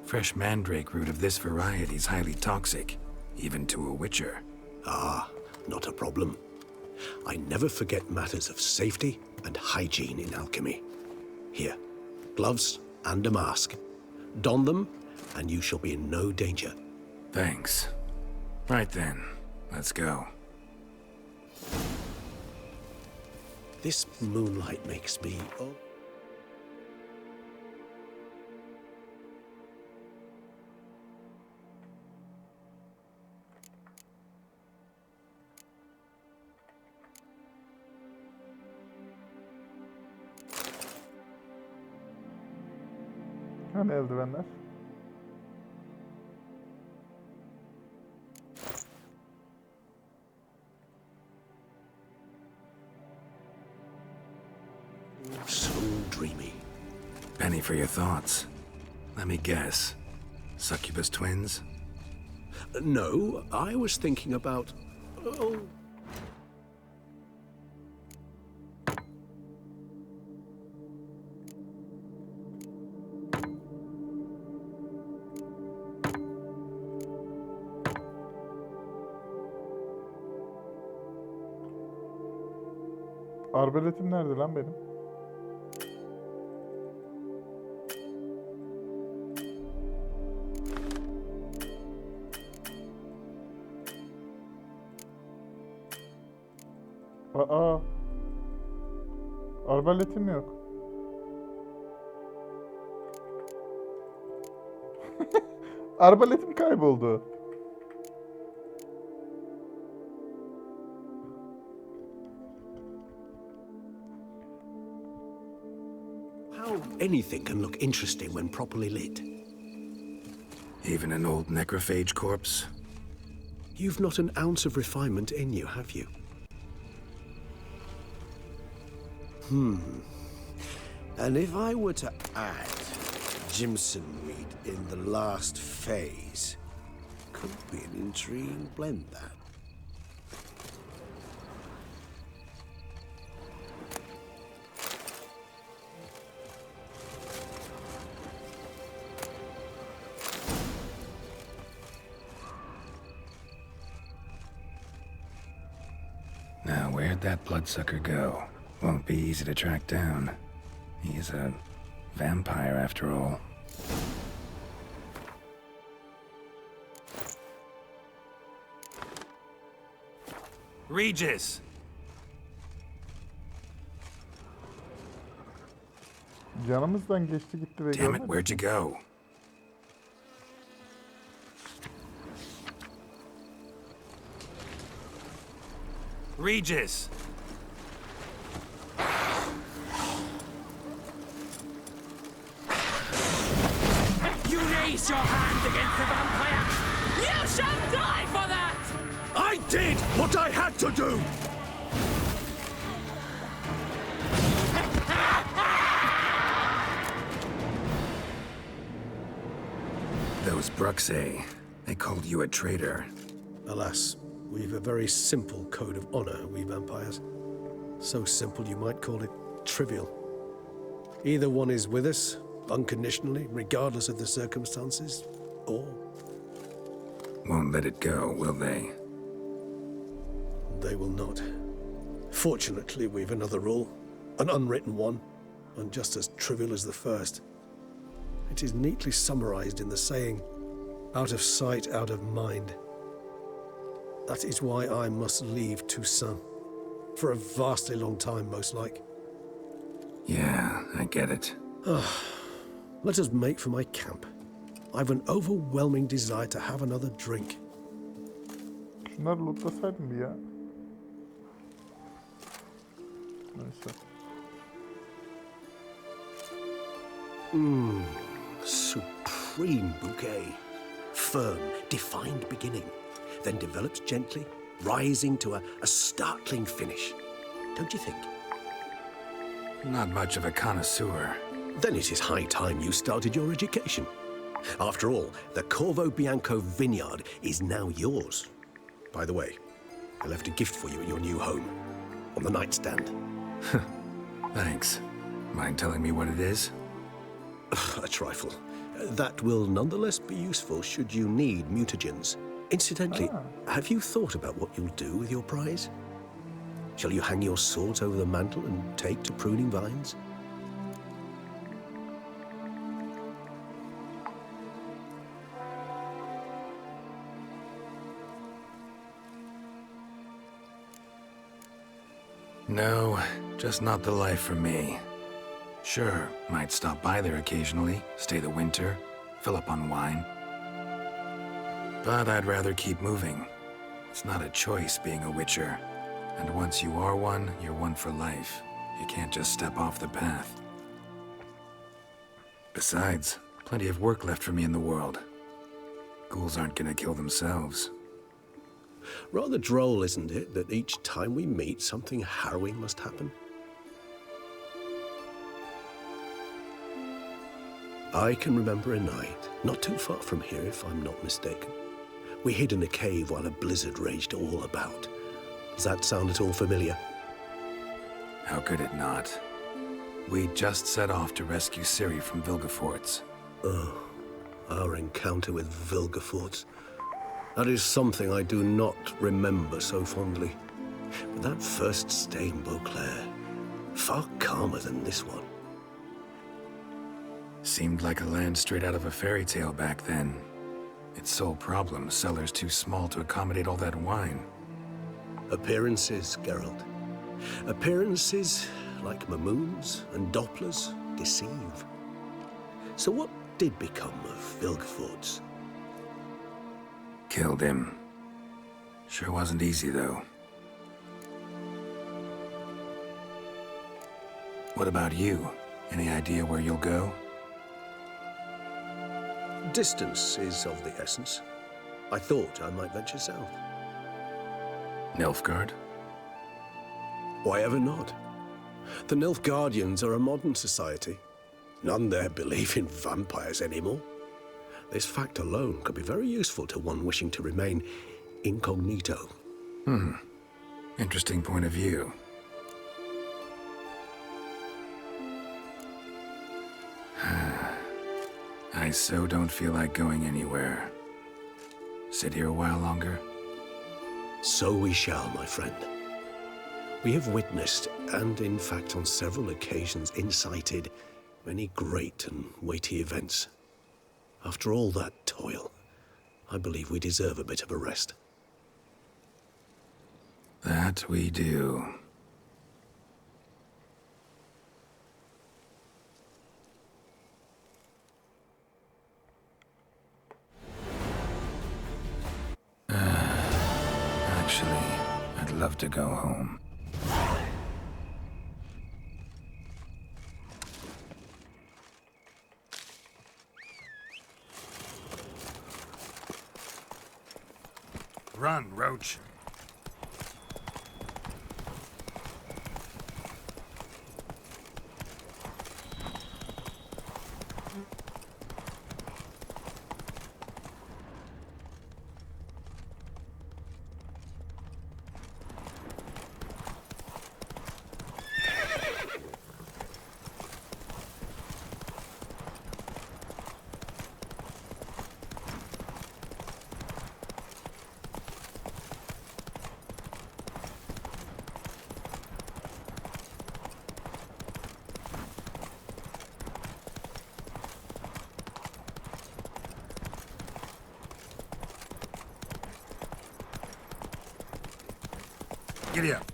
[SPEAKER 2] Fresh mandrake root of this variety is highly toxic, even to a witcher.
[SPEAKER 3] Ah, not a problem. I never forget matters of safety and hygiene in alchemy. Here, gloves and a mask. Don them, and you shall be in no danger.
[SPEAKER 2] Thanks. Right then, let's go.
[SPEAKER 3] This moonlight makes me... Oh.
[SPEAKER 1] Hani eldivenler?
[SPEAKER 3] So dreamy.
[SPEAKER 2] Penny for your thoughts. Let me guess. Succubus twins?
[SPEAKER 3] No, I was thinking about... Oh.
[SPEAKER 1] Arbaletim nerede lan benim? Aa. Arbaletim yok. Arbaletim kayboldu.
[SPEAKER 3] How anything can look interesting when properly lit.
[SPEAKER 2] Even an old necrophage corpse?
[SPEAKER 3] You've not an ounce of refinement in you, have you? And if I were to add Jimson Reed in the last phase, could be an intriguing blend, that.
[SPEAKER 2] Now, where'd that bloodsucker go? Won't be easy to track down. He's a vampire, after all. Regis!
[SPEAKER 1] Canımızdan geçti gitti ve
[SPEAKER 2] Damn it, where'd you go? Regis!
[SPEAKER 17] You raise your hand against the vampire! You shall die for that!
[SPEAKER 3] I did what I had to do!
[SPEAKER 2] Those Bruxay, they called you a traitor.
[SPEAKER 3] Alas, we've a very simple code of honor, we vampires. So simple you might call it trivial. Either one is with us, unconditionally, regardless of the circumstances, or...
[SPEAKER 2] Won't let it go, will they?
[SPEAKER 3] They will not. Fortunately, we've another rule, an unwritten one, and just as trivial as the first. It is neatly summarized in the saying, out of sight, out of mind. That is why I must leave Toussaint. For a vastly long time, most like.
[SPEAKER 2] Yeah, I get it.
[SPEAKER 3] Let us make for my camp. I've an overwhelming desire to have another drink.
[SPEAKER 1] Şunları lootlasaydım bir ya. Neyse.
[SPEAKER 3] Supreme bouquet. Firm, defined beginning. Then develops gently, rising to a startling finish. Don't you think?
[SPEAKER 2] Not much of a connoisseur.
[SPEAKER 3] Then it is high time you started your education. After all, the Corvo Bianco vineyard is now yours. By the way, I left a gift for you at your new home. On the nightstand.
[SPEAKER 2] Thanks. Mind telling me what it is?
[SPEAKER 3] A trifle. That will nonetheless be useful should you need mutagens. Incidentally, have you thought about what you'll do with your prize? Shall you hang your swords over the mantle and take to pruning vines?
[SPEAKER 2] No, just not the life for me. Sure, might stop by there occasionally, stay the winter, fill up on wine. But I'd rather keep moving. It's not a choice being a witcher. And once you are one, you're one for life. You can't just step off the path. Besides, Plenty of work left for me in the world. Ghouls aren't gonna kill themselves.
[SPEAKER 3] Rather droll, isn't it, that each time we meet, something harrowing must happen? I can remember a night, not too far from here if I'm not mistaken. We hid in a cave while a blizzard raged all about. Does that sound at all familiar?
[SPEAKER 2] How could it not? We just set off to rescue Ciri from Vilgefortz.
[SPEAKER 3] Oh, our encounter with Vilgefortz. That is something I do not remember so fondly. But that first stay in Beauclair, far calmer than this one.
[SPEAKER 2] Seemed like a land straight out of a fairy tale back then. Its sole problem, cellars too small to accommodate all that wine.
[SPEAKER 3] Appearances, Geralt. Appearances, like Mamoons and Dopplers, deceive. So what did become of Vilgefortz?
[SPEAKER 2] Killed him. Sure wasn't easy, though. What about you? Any idea where you'll go?
[SPEAKER 3] Distance is of the essence. I thought I might venture south.
[SPEAKER 2] Nilfgaard?
[SPEAKER 3] Why ever not? The Nilfgaardians are a modern society. None there believe in vampires anymore. This fact alone could be very useful to one wishing to remain incognito.
[SPEAKER 2] Interesting point of view. I so don't feel like going anywhere. Sit here a while longer?
[SPEAKER 3] So we shall, my friend. We have witnessed, and in fact on several occasions incited, many great and weighty events. After all that toil, I believe we deserve a bit of a rest.
[SPEAKER 2] That we do. Actually, I'd love to go home. Run, Roach. Giddy up.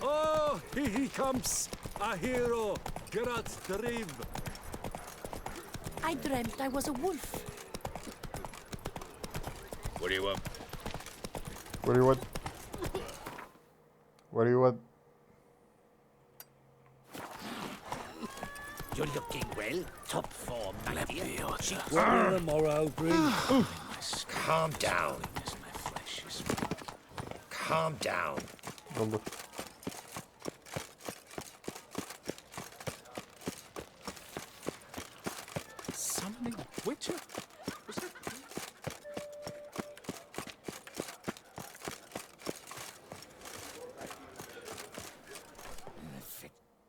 [SPEAKER 10] Oh, here he comes! A hero! Geralt's dream!
[SPEAKER 11] I dreamt I was a wolf.
[SPEAKER 10] What do you want?
[SPEAKER 1] What do you want? What do you want?
[SPEAKER 4] You're looking well. Top form, my dear.
[SPEAKER 13] Tomorrow, Bree. Calm down. Calm down.
[SPEAKER 1] Oldu.
[SPEAKER 6] Summoning Witcher? Was that...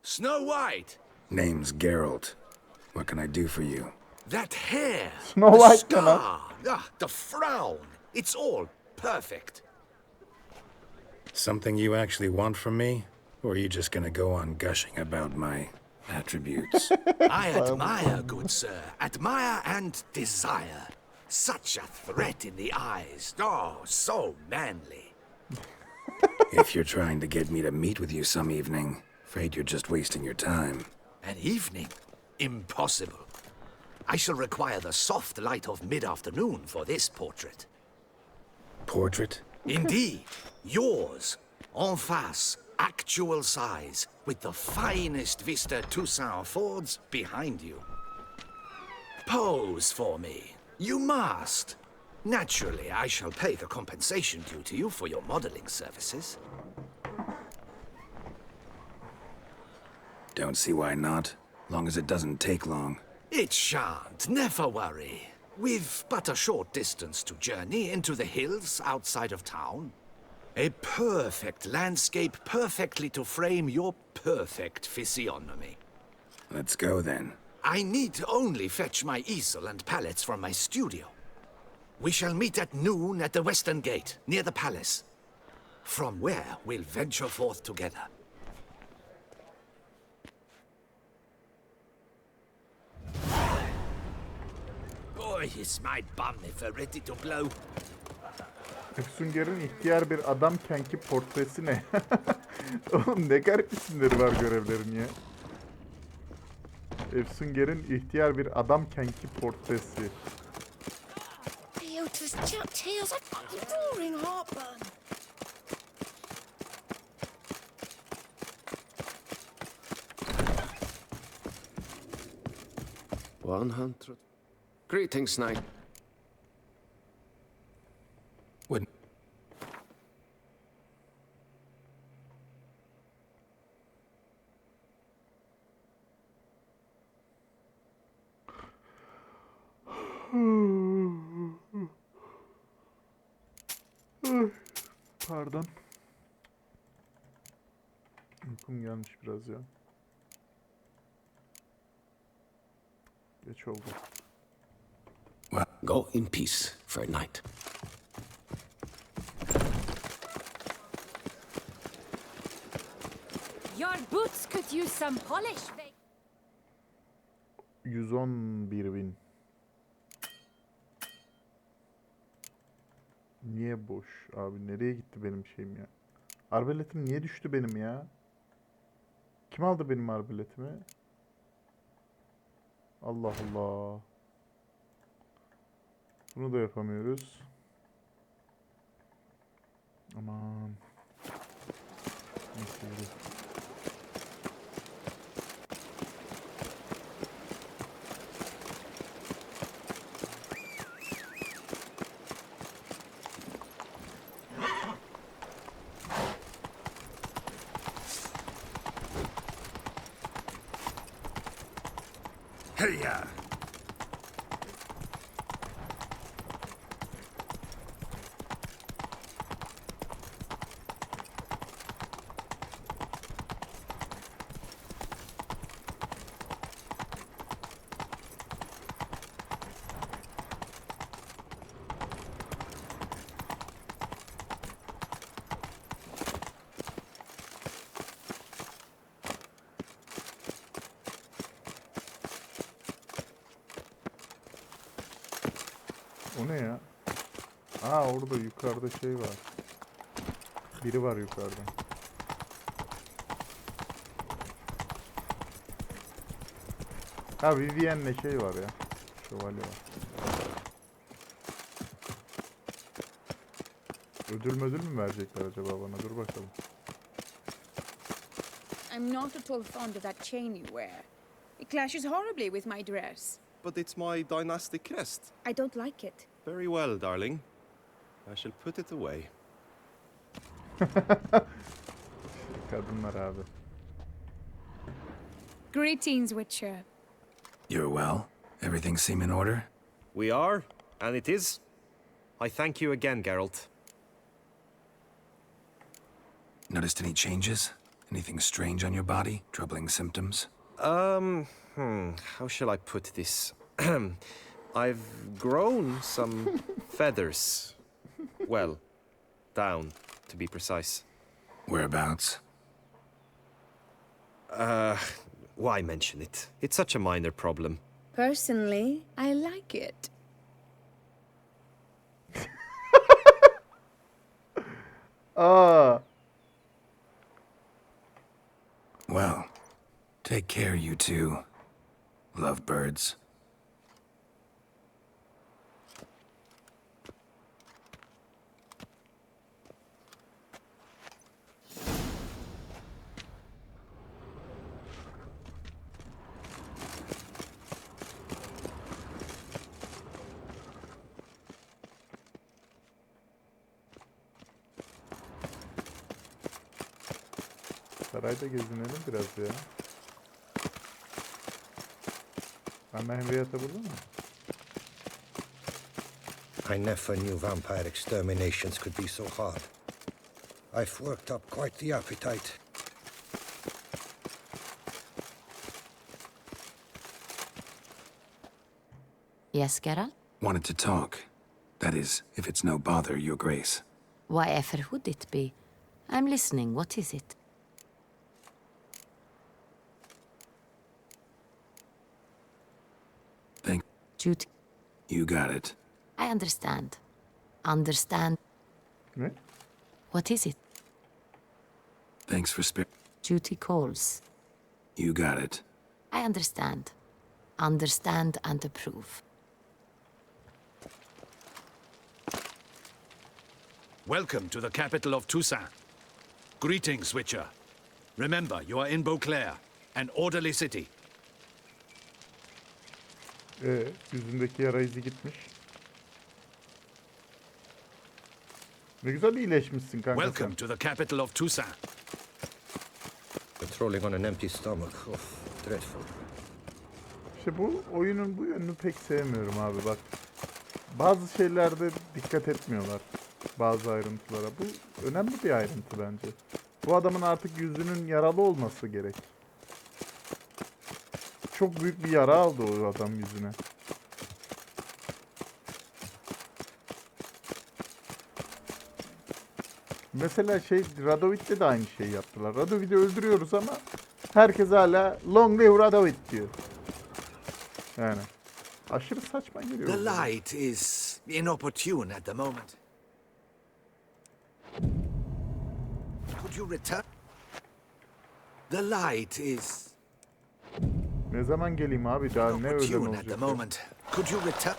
[SPEAKER 6] Snow White!
[SPEAKER 2] Name's Geralt. What can I do for you?
[SPEAKER 4] That hair!
[SPEAKER 1] Snow
[SPEAKER 4] the
[SPEAKER 1] White,
[SPEAKER 4] scar! The frown! It's all perfect.
[SPEAKER 2] Something you actually want from me? Or are you just gonna go on gushing about my attributes?
[SPEAKER 4] I admire, good sir. Admire and desire. Such a threat in the eyes. Oh, so manly.
[SPEAKER 2] If you're trying to get me to meet with you some evening, afraid you're just wasting your time.
[SPEAKER 4] An evening? Impossible. I shall require the soft light of mid-afternoon for this portrait.
[SPEAKER 2] Portrait?
[SPEAKER 4] Indeed. Yours. En face. Actual size. With the finest vista Toussaint affords behind you. Pose for me. You must. Naturally, I shall pay the compensation due to you for your modeling services.
[SPEAKER 2] Don't see why not. Long as it doesn't take long.
[SPEAKER 4] It shan't. Never worry. We've but a short distance to journey into the hills outside of town. A perfect landscape perfectly to frame your perfect physiognomy.
[SPEAKER 2] Let's go then.
[SPEAKER 4] I need only fetch my easel and palettes from my studio. We shall meet at noon at the western gate, near the palace. From where we'll venture forth together.
[SPEAKER 7] Boy, is my bum if we're ready to blow.
[SPEAKER 1] Efsunger'in ihtiyar bir adamkenki portresi ne? Oğlum ne garip isimleri var görevlerin ya. Efsunger'in ihtiyar bir adamkenki portresi.
[SPEAKER 8] Piotr's chapped heels are fucking roaring heartburn.
[SPEAKER 18] Greetings, knight.
[SPEAKER 2] Wouldn't...
[SPEAKER 1] Pardon. Uykum gelmiş biraz ya. Geç oldu.
[SPEAKER 18] Go in peace for a night.
[SPEAKER 5] Your boots could use some polish.
[SPEAKER 1] 111.000. Niye boş? Abi nereye gitti benim şeyim ya? Arbeletim niye düştü benim ya? Kim aldı benim arbeletimi? Allah Allah. Bunu da yapamıyoruz. Aman. Neyse yürü.
[SPEAKER 2] Hey-ya!
[SPEAKER 1] O ne ya? Aa orada yukarıda şey var. Biri var yukarıda. Ha Vivienne'le şey var ya. Şövalye var. Ödül mü verecekler acaba bana? Dur bakalım.
[SPEAKER 19] I'm not at all fond of that chain you wear. It clashes horribly with my dress.
[SPEAKER 20] But it's my dynastic crest.
[SPEAKER 19] I don't like it.
[SPEAKER 20] Very well, darling. I shall put it away.
[SPEAKER 1] Kadınlar abi.
[SPEAKER 19] Greetings, Witcher.
[SPEAKER 2] You're well? Everything seem in order?
[SPEAKER 20] We are, and it is. I thank you again, Geralt.
[SPEAKER 2] Noticed any changes? Anything strange on your body? Troubling symptoms?
[SPEAKER 20] How shall I put this? I've grown some feathers. Well, down, to be precise.
[SPEAKER 2] Whereabouts?
[SPEAKER 20] Why mention it? It's such a minor problem.
[SPEAKER 19] Personally, I like it.
[SPEAKER 2] Well, take care, you two. Lovebirds.
[SPEAKER 1] Sarayda gezinelim biraz ya. Ben Henrietta buldum mu?
[SPEAKER 13] I never knew vampire exterminations could be so hard. I've worked up quite the appetite.
[SPEAKER 21] Yes, Geralt?
[SPEAKER 2] Wanted to talk. That is, if it's no bother, Your Grace.
[SPEAKER 21] Why ever would it be? I'm listening. What is it?
[SPEAKER 2] Thank
[SPEAKER 21] Duty.
[SPEAKER 2] you. Got it.
[SPEAKER 21] I understand. Understand.
[SPEAKER 1] Ne?
[SPEAKER 21] What is it?
[SPEAKER 2] Thanks for
[SPEAKER 21] Duty calls.
[SPEAKER 2] You got it.
[SPEAKER 21] I understand. Understand and approve.
[SPEAKER 4] Welcome to the capital of Toussaint. Greetings, Witcher. Remember, you are in Beauclair, an orderly city.
[SPEAKER 1] Yüzündeki yara izi gitmiş. Ne güzel iyileşmişsin kanka sen.
[SPEAKER 4] Welcome to the capital of Toussaint.
[SPEAKER 13] Patrolling on an empty stomach. Oh, dreadful.
[SPEAKER 1] İşte bu oyunun bu yönünü pek sevmiyorum abi bak. Bazı şeylerde dikkat etmiyorlar. Bazı ayrıntılara. Bu önemli bir ayrıntı bence. Bu adamın artık yüzünün yaralı olması gerek. Çok büyük bir yara aldı o adam yüzüne. Mesela Radovid'de de aynı şeyi yaptılar. Radovid'i öldürüyoruz ama herkes hala Long live Radovid diyor. Yani aşırı saçma geliyor.
[SPEAKER 4] The light is inopportune at the moment. Could you return? The light is
[SPEAKER 1] Ne zaman geleyim abi daha ne özel
[SPEAKER 4] inopportune at the
[SPEAKER 1] olacak?
[SPEAKER 4] moment. Could you return?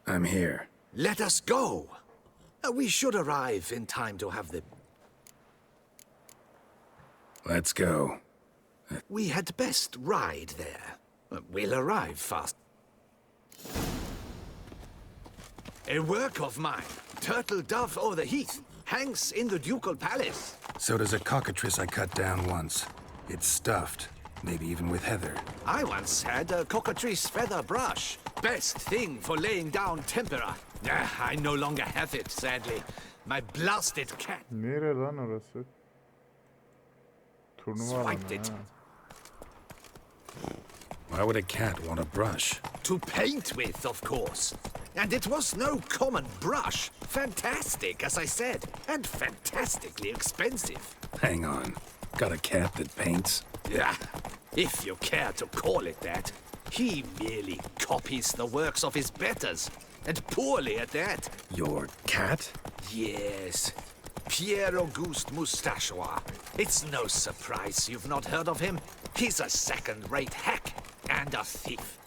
[SPEAKER 2] I'm here.
[SPEAKER 4] Let us go. We should arrive in time to have the...
[SPEAKER 2] Let's go.
[SPEAKER 4] We had best ride there. We'll arrive fast. A work of mine, turtle dove o'er the heath, hangs in the ducal palace.
[SPEAKER 2] So does a cockatrice I cut down once. It's stuffed, maybe even with heather.
[SPEAKER 4] I once had a cockatrice feather brush. Best thing for laying down tempera. I no longer have it, sadly. My blasted cat
[SPEAKER 1] Nere lan orası? Turnuva
[SPEAKER 4] swiped
[SPEAKER 1] alanı
[SPEAKER 4] it.
[SPEAKER 1] ha.
[SPEAKER 2] Why would a cat want a brush?
[SPEAKER 4] To paint with, of course. And it was no common brush. Fantastic, as I said, and fantastically expensive.
[SPEAKER 2] Hang on. Got a cat that paints?
[SPEAKER 4] Yeah, if you care to call it that. He merely copies the works of his betters, and poorly at that.
[SPEAKER 2] Your cat?
[SPEAKER 4] Yes, Pierre-Auguste Moustachois. It's no surprise you've not heard of him. He's a second-rate hack and a thief.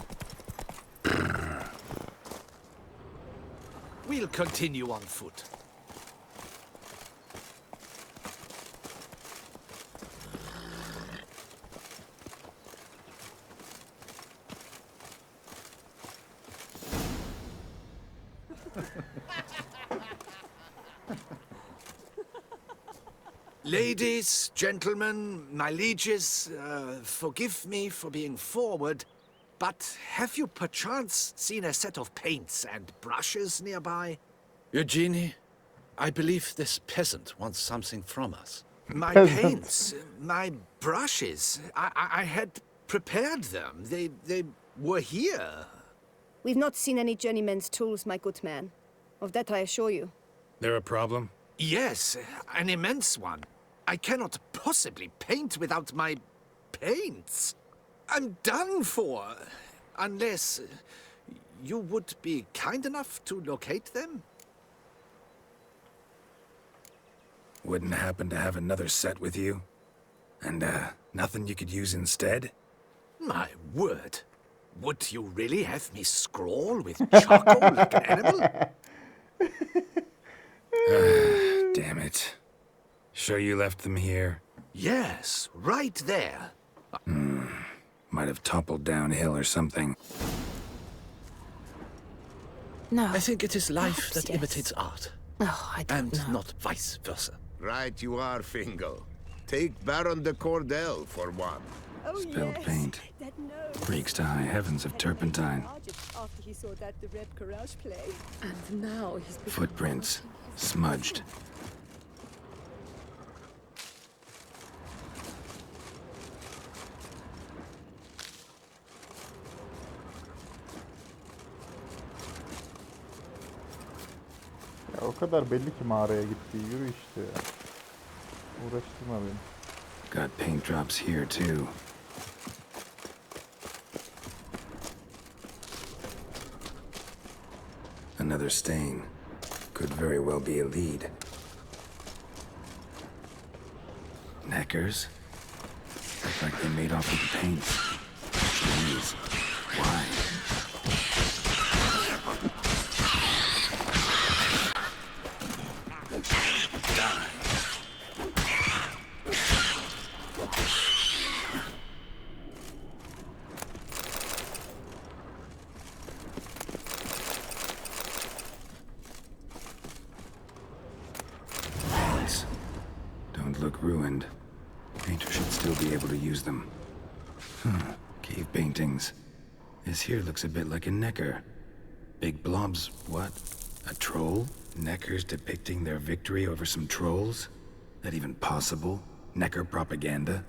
[SPEAKER 4] We'll continue on foot. Ladies, gentlemen, my lieges, forgive me for being forward, but have you perchance seen a set of paints and brushes nearby?
[SPEAKER 22] Eugenie, I believe this peasant wants something from us.
[SPEAKER 4] My paints, my brushes, I had prepared them. They were here.
[SPEAKER 23] We've not seen any journeyman's tools, my good man. Of that I assure you.
[SPEAKER 2] There a problem?
[SPEAKER 4] Yes, an immense one. I cannot possibly paint without my paints. I'm done for. Unless you would be kind enough to locate them?
[SPEAKER 2] Wouldn't happen to have another set with you? And, nothing you could use instead?
[SPEAKER 4] My word. Would you really have me scrawl with charcoal like an animal?
[SPEAKER 2] Damn it. Sure you left them here?
[SPEAKER 4] Yes, right there.
[SPEAKER 2] Might have toppled downhill or something.
[SPEAKER 21] No.
[SPEAKER 22] I think it is life
[SPEAKER 21] Perhaps,
[SPEAKER 22] that
[SPEAKER 21] yes.
[SPEAKER 22] imitates art.
[SPEAKER 21] Oh, I don't
[SPEAKER 22] And
[SPEAKER 21] know.
[SPEAKER 22] not vice versa.
[SPEAKER 13] Right you are, Fingal. Take Baron de Cordell for one.
[SPEAKER 23] Oh,
[SPEAKER 2] Spilled
[SPEAKER 23] yes,
[SPEAKER 2] paint.
[SPEAKER 23] that nose.
[SPEAKER 2] Freaks to high heavens of turpentine.
[SPEAKER 23] After he saw that the Red Courage play.
[SPEAKER 16] And now he's become
[SPEAKER 2] Footprints. Smudged.
[SPEAKER 1] Ya o kadar belli ki mağaraya gitti. Yürü işte ya. Uğraştırma beni.
[SPEAKER 2] Got paint drops here too. Another stain. Could very well be a lead. Knackers? Look like they made off with the paint. Jeez. Why? Hands. Don't look ruined. Painter should still be able to use them. Cave paintings. This here looks a bit like a necker. Big blobs, what? A troll? Neckers depicting their victory over some trolls? That even possible? Necker propaganda?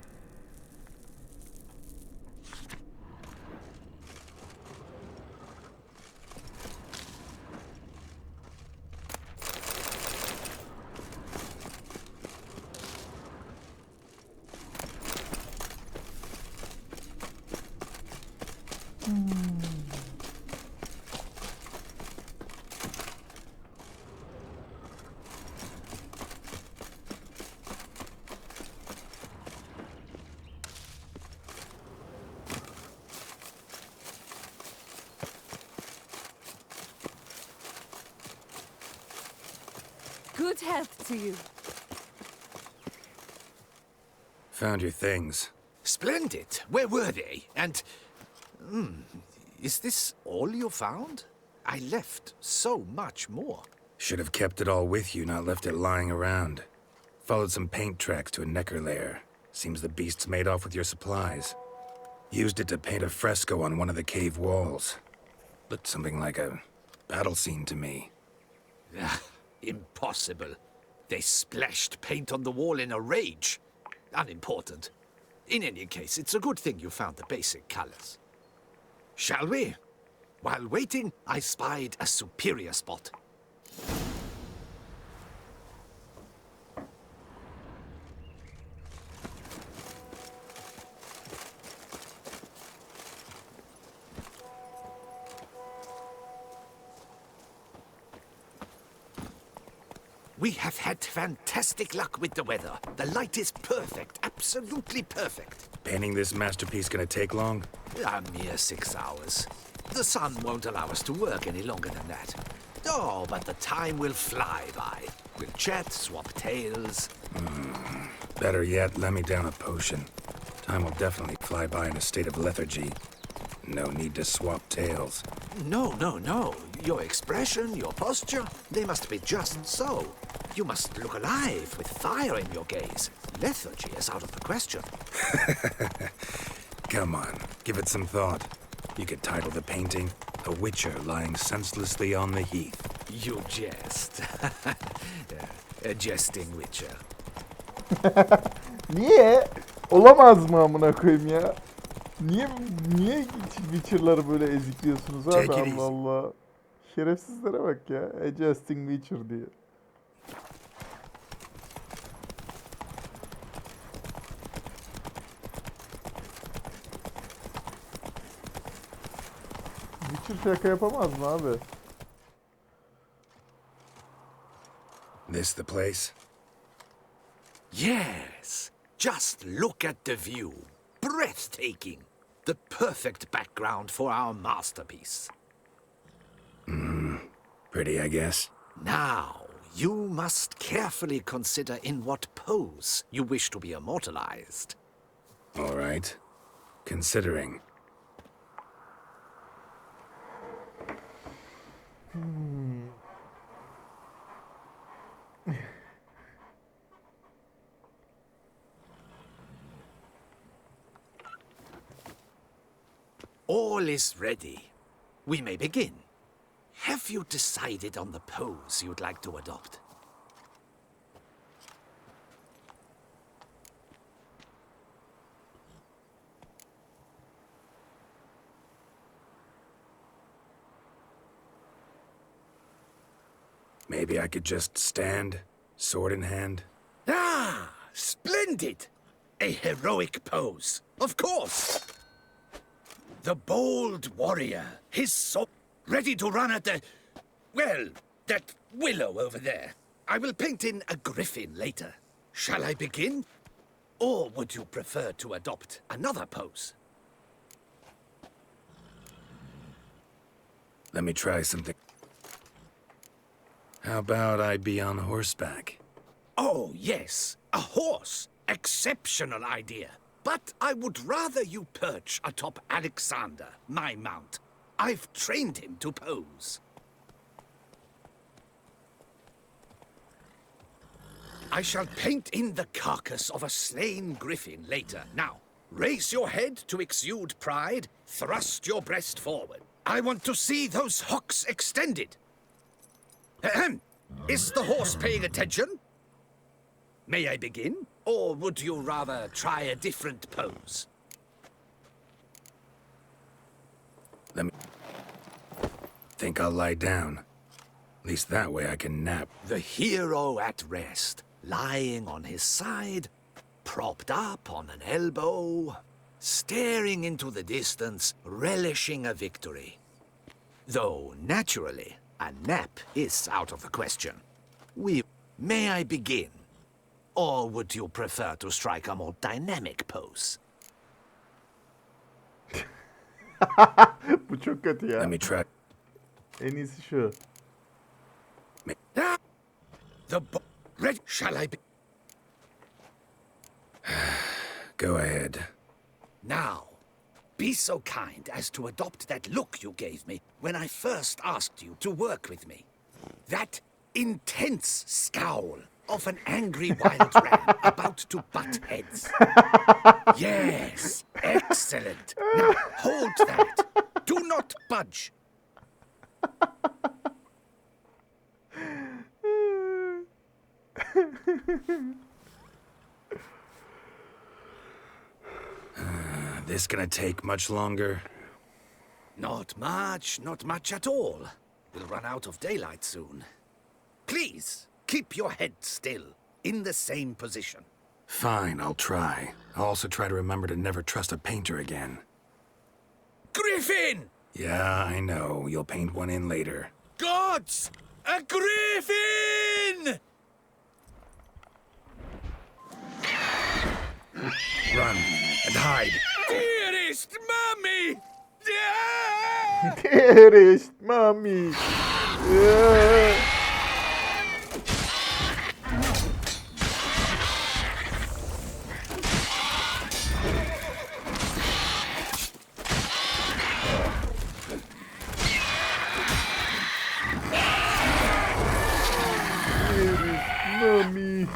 [SPEAKER 16] Good health to you.
[SPEAKER 2] Found your things.
[SPEAKER 4] Splendid. Where were they? And... is this all you found? I left so much more.
[SPEAKER 2] Should have kept it all with you, not left it lying around. Followed some paint tracks to a necker lair. Seems the beast's made off with your supplies. Used it to paint a fresco on one of the cave walls. Looked something like a battle scene to me.
[SPEAKER 4] Impossible. They splashed paint on the wall in a rage. Unimportant. In any case, it's a good thing you found the basic colors. Shall we? While waiting, I spied a superior spot. We have had fantastic luck with the weather. The light is perfect, absolutely perfect.
[SPEAKER 2] Painting this masterpiece gonna take long?
[SPEAKER 4] A mere 6 hours. The sun won't allow us to work any longer than that. Oh, but the time will fly by. We'll chat, swap tales.
[SPEAKER 2] Better yet, let me down a potion. Time will definitely fly by in a state of lethargy. No need to swap tales.
[SPEAKER 4] No. Your expression, your posture, they must be just so. You must look alive with fire in your gaze. Lethargy is out of the question.
[SPEAKER 2] Come on, give it some thought. You could title the painting, A Witcher Lying Senselessly on the Heath.
[SPEAKER 4] You jest. A jesting witcher.
[SPEAKER 1] Niye? Olamaz mı amına koyayım ya? Niye Witcher'ları böyle ezikliyorsunuz abi?
[SPEAKER 2] Take it
[SPEAKER 1] Allah Allah. Şerefsizlere bak ya. Adjusting Witcher diye. Witcher şaka yapamaz mı abi?
[SPEAKER 2] This the place?
[SPEAKER 4] Yes. Just look at the view. Breathtaking. The perfect background for our masterpiece.
[SPEAKER 2] Pretty, I guess.
[SPEAKER 4] Now, you must carefully consider in what pose you wish to be immortalized.
[SPEAKER 2] All right. Considering.
[SPEAKER 4] All is ready. We may begin. Have you decided on the pose you'd like to adopt?
[SPEAKER 2] Maybe I could just stand, sword in hand.
[SPEAKER 4] Ah, splendid! A heroic pose, of course. The bold warrior, his sword, ready to run at the... well, that willow over there. I will paint in a griffin later. Shall I begin? Or would you prefer to adopt another pose?
[SPEAKER 2] Let me try something. How about I be on horseback?
[SPEAKER 4] Oh, yes, a horse. Exceptional idea. But I would rather you perch atop Alexander, my mount. I've trained him to pose. I shall paint in the carcass of a slain griffin later. Now, raise your head to exude pride, thrust your breast forward. I want to see those hocks extended. Ahem. Is the horse paying attention? May I begin? Or would you rather try a different pose?
[SPEAKER 2] Let me... think I'll lie down. At least that way I can nap.
[SPEAKER 4] The hero at rest, lying on his side, propped up on an elbow, staring into the distance, relishing a victory. Though, naturally, a nap is out of the question. May I begin? Or would you prefer to strike a more dynamic pose?
[SPEAKER 1] Bu çok kötü ya.
[SPEAKER 2] Let me try.
[SPEAKER 1] En iyisi şu.
[SPEAKER 4] Red, shall I be?
[SPEAKER 2] Go ahead.
[SPEAKER 4] Now, be so kind as to adopt that look you gave me when I first asked you to work with me. That intense scowl of an angry wild ram about to butt heads. Yes, excellent. Now, hold that. Do not budge.
[SPEAKER 2] This gonna take much longer?
[SPEAKER 4] Not much at all. We'll run out of daylight soon. Please, keep your head still, in the same position.
[SPEAKER 2] Fine, I'll try. I'll also try to remember to never trust a painter again.
[SPEAKER 4] Griffin!
[SPEAKER 2] Yeah, I know. You'll paint one in later.
[SPEAKER 4] Gods! A griffin!
[SPEAKER 2] Run and hide.
[SPEAKER 4] Dearest Mummy!
[SPEAKER 1] Dearest mommy. Yeah. Mommy.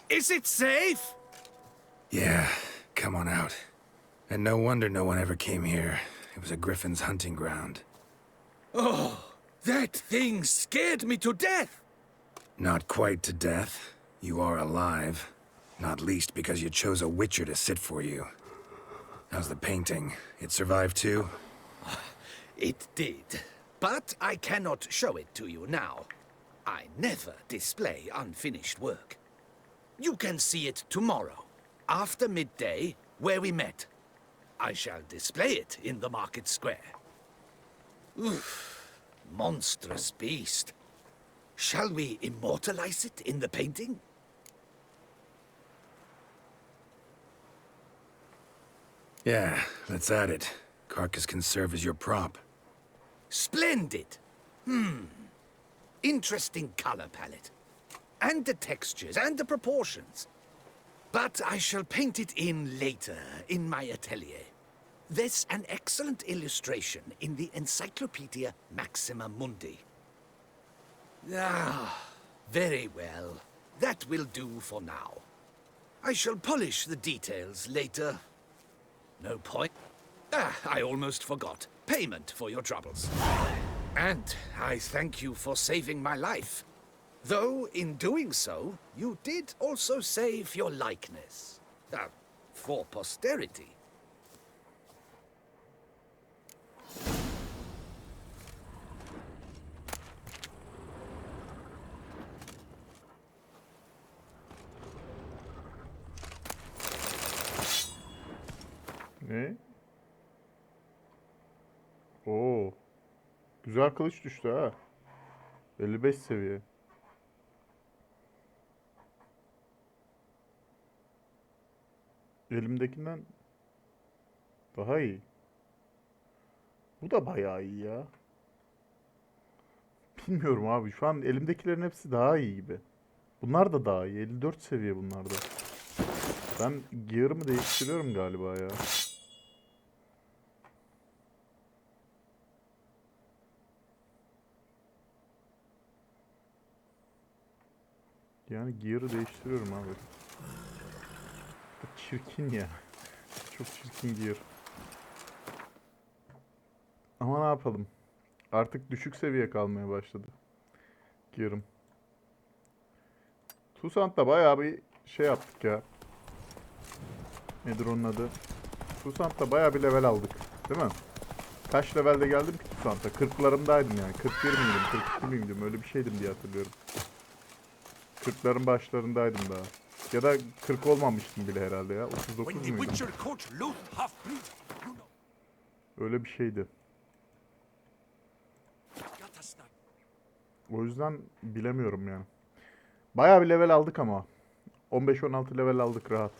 [SPEAKER 4] Is it safe?
[SPEAKER 2] Yeah, come on out. And no wonder no one ever came here. It was a griffin's hunting ground.
[SPEAKER 4] Oh, that thing scared me to death.
[SPEAKER 2] Not quite to death. You are alive. Not least because you chose a witcher to sit for you. How's the painting? It survived too?
[SPEAKER 4] It did. But I cannot show it to you now. I never display unfinished work. You can see it tomorrow, after midday, where we met. I shall display it in the market square. Oof, monstrous beast. Shall we immortalize it in the painting?
[SPEAKER 2] Yeah, let's add it. Carcass can serve as your prop.
[SPEAKER 4] Splendid! Interesting color palette. And the textures, and the proportions. But I shall paint it in later, in my atelier. There's an excellent illustration in the Encyclopedia Maxima Mundi. Ah, Very well. That will do for now. I shall polish the details later. No point. I almost forgot. Payment for your troubles. And I thank you for saving my life. Though, in doing so, you did also save your likeness. For posterity.
[SPEAKER 1] Ne? Oo. Güzel kılıç düştü ha. 55 seviye. Elimdekinden daha iyi. Bu da bayağı iyi ya. Bilmiyorum abi. Şu an elimdekilerin hepsi daha iyi gibi. Bunlar da daha iyi. 54 seviye bunlar da. Ben gear'ımı değiştiriyorum galiba ya. Yani gear'ı değiştiriyorum abi. Çirkin ya. Çok çirkin gear. Ama ne yapalım? Artık düşük seviye kalmaya başladı. Gear'ım. Tusant'ta bayağı bir şey yaptık ya. Nedir onun adı? Tusant'ta bayağı bir level aldık. Değil mi? Kaç levelde geldim ki Tusant'a? 40'larımdaydım yani. 41 miydim? 42 miydim? Öyle bir şeydim diye hatırlıyorum. 40'ların başlarındaydım daha. Ya da 40 olmamıştım bile herhalde ya. 39 muydum? Öyle bir şeydi. O yüzden bilemiyorum yani. Bayağı bir level aldık ama. 15-16 level aldık rahat.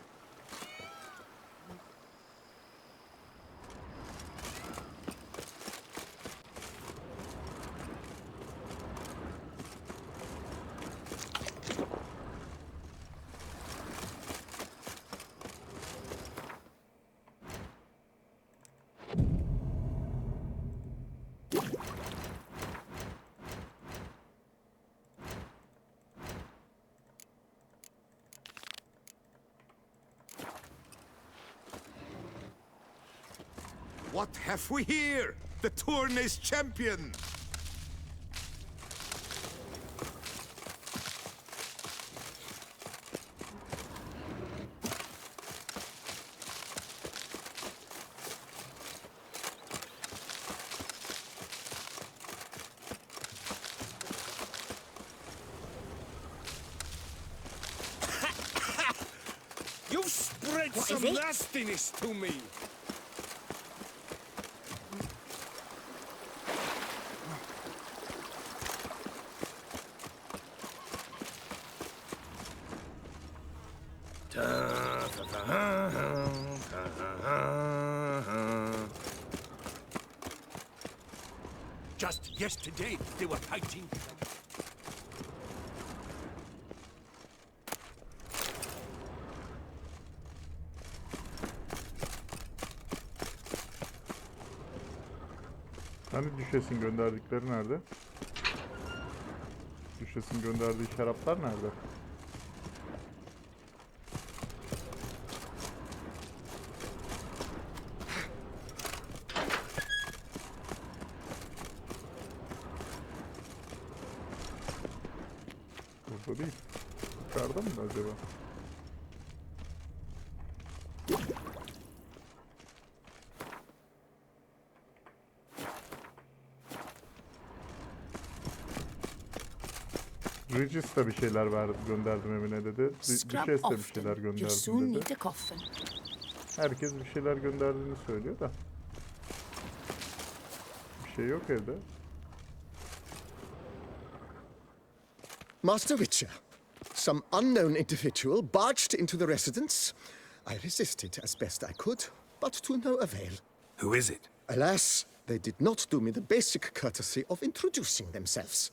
[SPEAKER 9] What have we here? The Tourney's champion! You've spread some nastiness to me!
[SPEAKER 10] Just yesterday, they were fighting.
[SPEAKER 1] Hani Düşes'in gönderdikleri nerede? Düşes'in gönderdiği şaraplar nerede? Burada değil. Yukarıda mı acaba? Regis de bir şeyler gönderdim evine dedi. Düşes de bir şeyler gönderdim dedi. Herkes bir şeyler gönderdiğini söylüyor da. Bir şey yok evde.
[SPEAKER 12] Master Witcher, some unknown individual barged into the residence. I resisted as best I could, but to no avail.
[SPEAKER 2] Who is it?
[SPEAKER 12] Alas, they did not do me the basic courtesy of introducing themselves.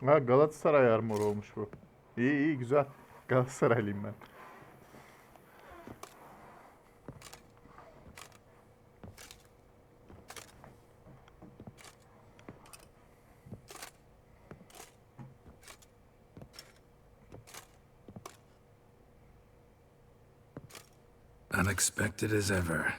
[SPEAKER 1] Ha, Galatasaray armoru olmuş bu. İyi iyi güzel. Galatasaraylıyım ben.
[SPEAKER 2] Unexpected as ever.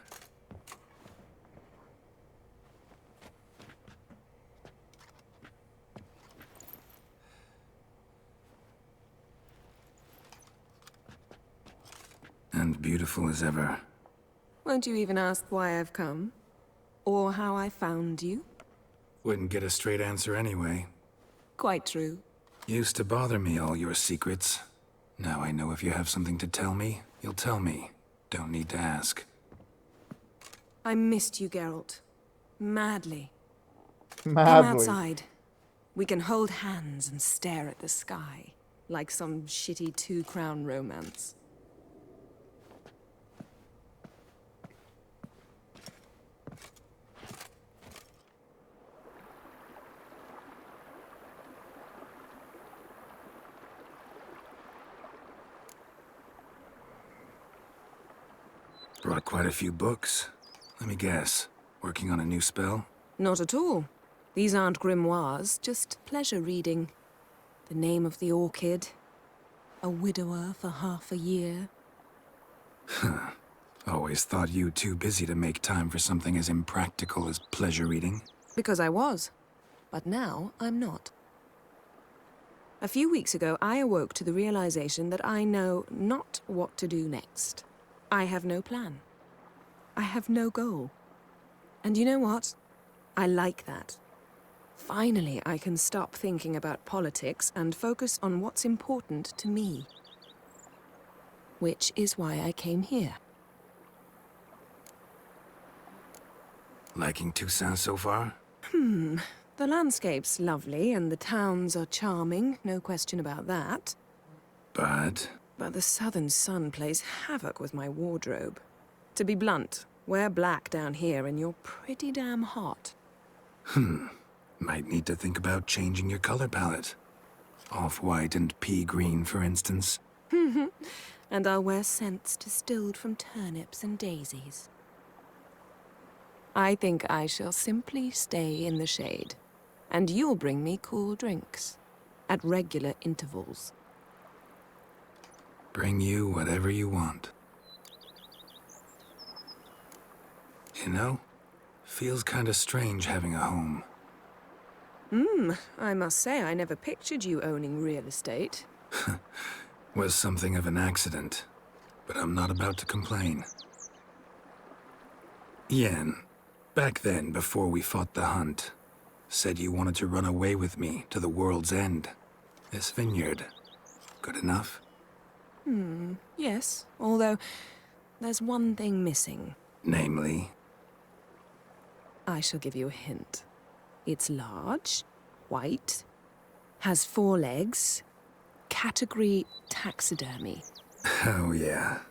[SPEAKER 2] And beautiful as ever.
[SPEAKER 14] Won't you even ask why I've come? Or how I found you?
[SPEAKER 2] Wouldn't get a straight answer anyway.
[SPEAKER 14] Quite true.
[SPEAKER 2] Used to bother me, all your secrets. Now I know if you have something to tell me, you'll tell me. Don't need to ask.
[SPEAKER 14] I missed you, Geralt. Madly.
[SPEAKER 1] Madly.
[SPEAKER 14] Come outside. We can hold hands and stare at the sky, like some shitty two-crown romance.
[SPEAKER 2] Brought quite a few books. Let me guess. Working on a new spell?
[SPEAKER 14] Not at all. These aren't grimoires, just pleasure reading. The Name of the Orchid. A widower for half a year.
[SPEAKER 2] Huh. Always thought you too busy to make time for something as impractical as pleasure reading.
[SPEAKER 14] Because I was. But now I'm not. A few weeks ago, I awoke to the realization that I know not what to do next. I have no plan. I have no goal. And you know what? I like that. Finally, I can stop thinking about politics and focus on what's important to me. Which is why I came here.
[SPEAKER 2] Liking Toussaint so far?
[SPEAKER 14] The landscape's lovely and the towns are charming, no question about that.
[SPEAKER 2] But
[SPEAKER 14] the southern sun plays havoc with my wardrobe. To be blunt, wear black down here and you're pretty damn hot.
[SPEAKER 2] Might need to think about changing your color palette. Off-white and pea green, for instance.
[SPEAKER 14] And I'll wear scents distilled from turnips and daisies. I think I shall simply stay in the shade. And you'll bring me cool drinks. At regular intervals.
[SPEAKER 2] Bring you whatever you want. You know, feels kinda strange having a home.
[SPEAKER 14] I must say I never pictured you owning real estate.
[SPEAKER 2] Was something of an accident, but I'm not about to complain. Yen, back then, before we fought the hunt, said you wanted to run away with me to the world's end. This vineyard, good enough?
[SPEAKER 14] Yes, although there's one thing missing.
[SPEAKER 2] Namely?
[SPEAKER 14] I shall give you a hint. It's large, white, has 4 legs, category taxidermy.
[SPEAKER 2] Oh yeah,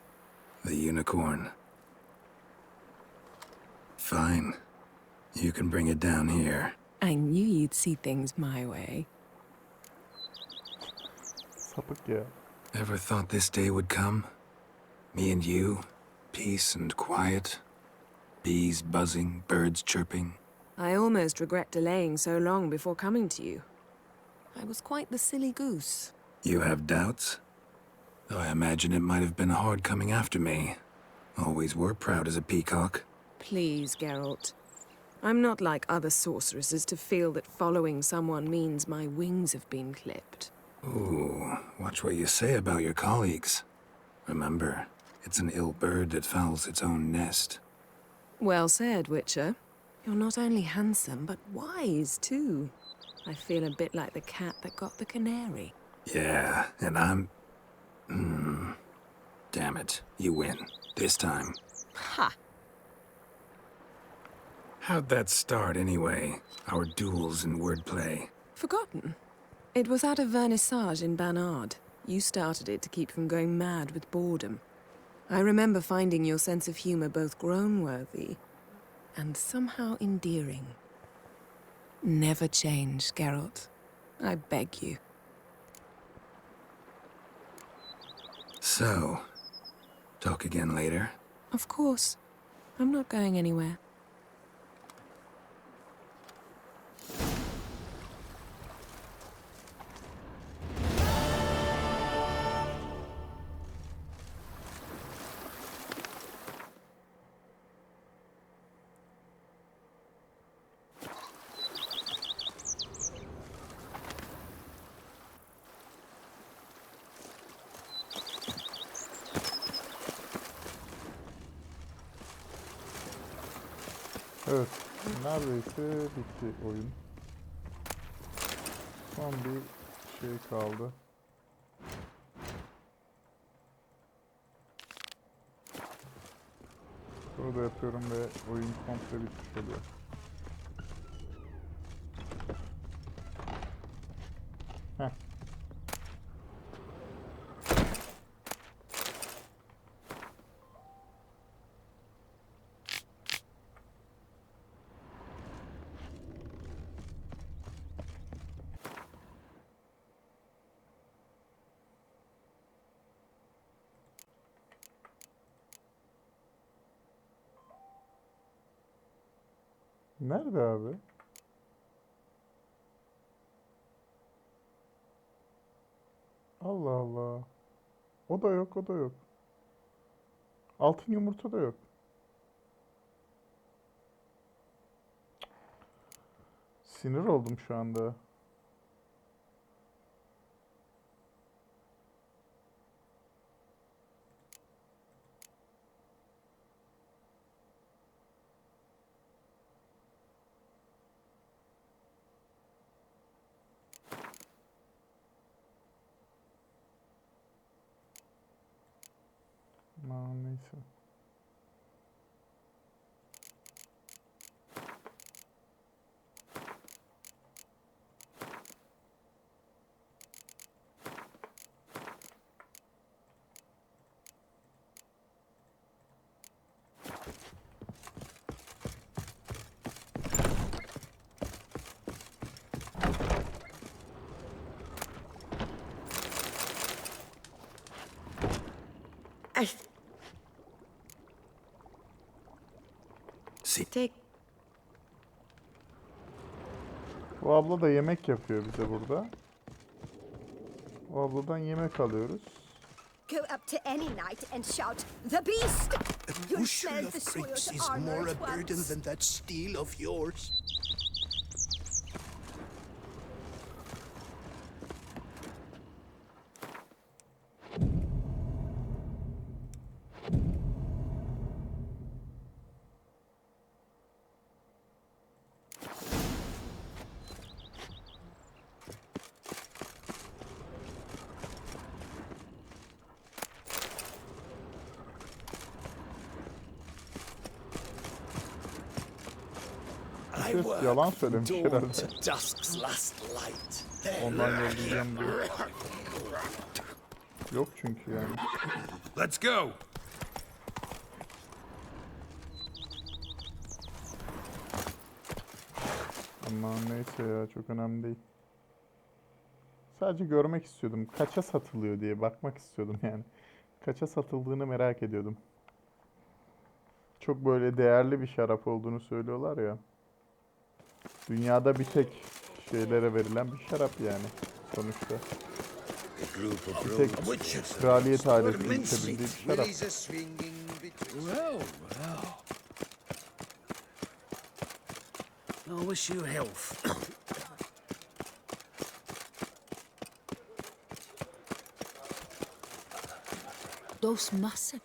[SPEAKER 2] the unicorn. Fine. You can bring it down here.
[SPEAKER 14] I knew you'd see things my way.
[SPEAKER 1] Sapık ya.
[SPEAKER 2] Ever thought this day would come? Me and you, peace and quiet. Bees buzzing, birds chirping.
[SPEAKER 14] I almost regret delaying so long before coming to you. I was quite the silly goose.
[SPEAKER 2] You have doubts? Though I imagine it might have been hard coming after me. Always were proud as a peacock.
[SPEAKER 14] Please, Geralt. I'm not like other sorceresses to feel that following someone means my wings have been clipped.
[SPEAKER 2] Ooh, watch what you say about your colleagues. Remember, it's an ill bird that fouls its own nest.
[SPEAKER 14] Well said, Witcher. You're not only handsome, but wise, too. I feel a bit like the cat that got the canary.
[SPEAKER 2] Yeah, and I'm... Damn it, you win. This time.
[SPEAKER 14] Ha!
[SPEAKER 2] How'd that start, anyway? Our duels and wordplay.
[SPEAKER 14] Forgotten. It was at a vernissage in Banard. You started it to keep from going mad with boredom. I remember finding your sense of humor both groan-worthy and somehow endearing. Never change, Geralt. I beg you.
[SPEAKER 2] So, talk again later?
[SPEAKER 14] Of course. I'm not going anywhere.
[SPEAKER 1] Evet. Neredeyse bitti oyun. Son bir şey kaldı. Burada yapıyorum ve oyun komple bitmiş oluyor. Heh. Nerede abi? Allah Allah. O da yok, o da yok. Altın yumurta da yok. Sinir oldum şu anda. Aman neyse.
[SPEAKER 14] Take.
[SPEAKER 1] Bu abla da yemek yapıyor bize burada. O abladan yemek alıyoruz.
[SPEAKER 23] Go up to any knight and shout, "The beast!"
[SPEAKER 8] A
[SPEAKER 23] You'll
[SPEAKER 8] bushel
[SPEAKER 23] smell
[SPEAKER 8] of
[SPEAKER 23] the
[SPEAKER 8] grapes
[SPEAKER 23] soiled
[SPEAKER 8] is
[SPEAKER 23] armor
[SPEAKER 8] more
[SPEAKER 23] at
[SPEAKER 8] a burden
[SPEAKER 23] once.
[SPEAKER 8] than that steel of yours.
[SPEAKER 1] Ses yalan söylemiş herhalde.
[SPEAKER 7] Dusk's last light.
[SPEAKER 1] Ondan yollayacağım diyor. Yok çünkü yani.
[SPEAKER 2] Let's go.
[SPEAKER 1] Aman neyse ya, çok önemli değil. Sadece görmek istiyordum. Kaça satılıyor diye bakmak istiyordum yani. Kaça satıldığını merak ediyordum. Çok böyle değerli bir şarap olduğunu söylüyorlar ya. Dünyada bir tek şeylere verilen bir şarap yani sonuçta. Bir tek kraliyet ailesinin içebildiği bir şarap.
[SPEAKER 4] Well, well. I wish you health.
[SPEAKER 16] Those massive.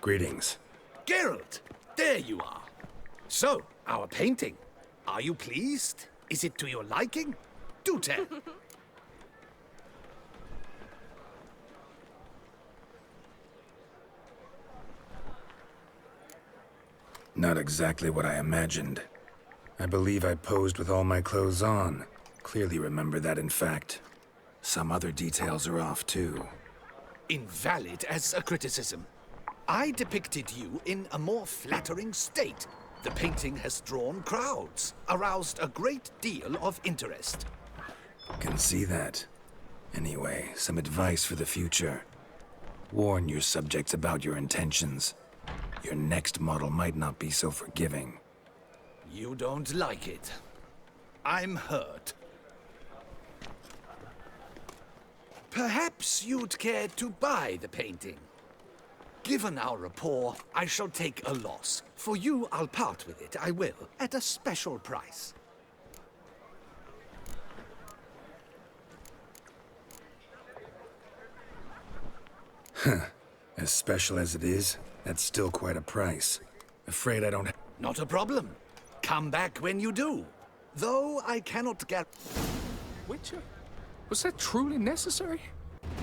[SPEAKER 2] Greetings.
[SPEAKER 4] Geralt, there you are. So, our painting. Are you pleased? Is it to your liking? Do tell.
[SPEAKER 2] Not exactly what I imagined. I believe I posed with all my clothes on. Clearly remember that, in fact. Some other details are off, too.
[SPEAKER 4] Invalid as a criticism. I depicted you in a more flattering state. The painting has drawn crowds, aroused a great deal of interest.
[SPEAKER 2] Can see that. Anyway, some advice for the future. Warn your subjects about your intentions. Your next model might not be so forgiving.
[SPEAKER 4] You don't like it. I'm hurt. Perhaps you'd care to buy the painting. Given our rapport, I shall take a loss. For you, I'll part with it, I will, at a special price.
[SPEAKER 2] As special as it is, that's still quite a price. Afraid I don't have...
[SPEAKER 4] Not a problem. Come back when you do. Though I cannot get...
[SPEAKER 6] Witcher? Was that truly necessary?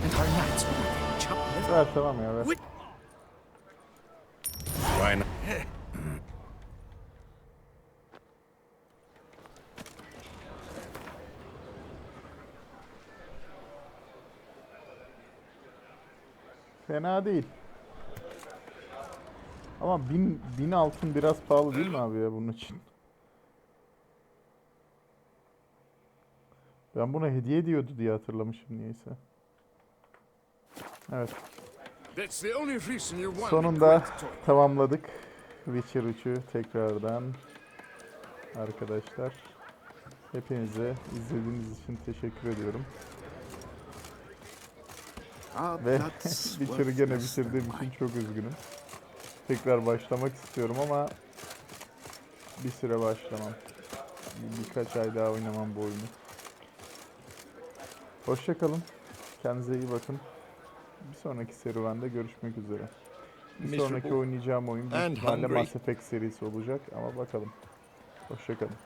[SPEAKER 6] And our knights will chop liver.
[SPEAKER 1] Ver tamam ya ver.
[SPEAKER 2] Why not?
[SPEAKER 1] Fena değil. Ama 1000 altın biraz pahalı değil mi abi ya bunun için? Ben buna hediye ediyordu diye hatırlamışım niyeyse. Evet. Sonunda tamamladık Witcher 3'ü tekrardan. Arkadaşlar. Hepinize izlediğiniz için teşekkür ediyorum. Ve Witcher'ı gene bitirdiğim için çok üzgünüm. Tekrar başlamak istiyorum ama bir süre başlamam. Birkaç ay daha oynamam bu oyunu. Hoşça kalın. Kendinize iyi bakın. Bir sonraki serüvende görüşmek üzere. Bir sonraki oynayacağım oyun büyük ihtimalle Mass Effect serisi olacak ama bakalım. Hoşça kalın.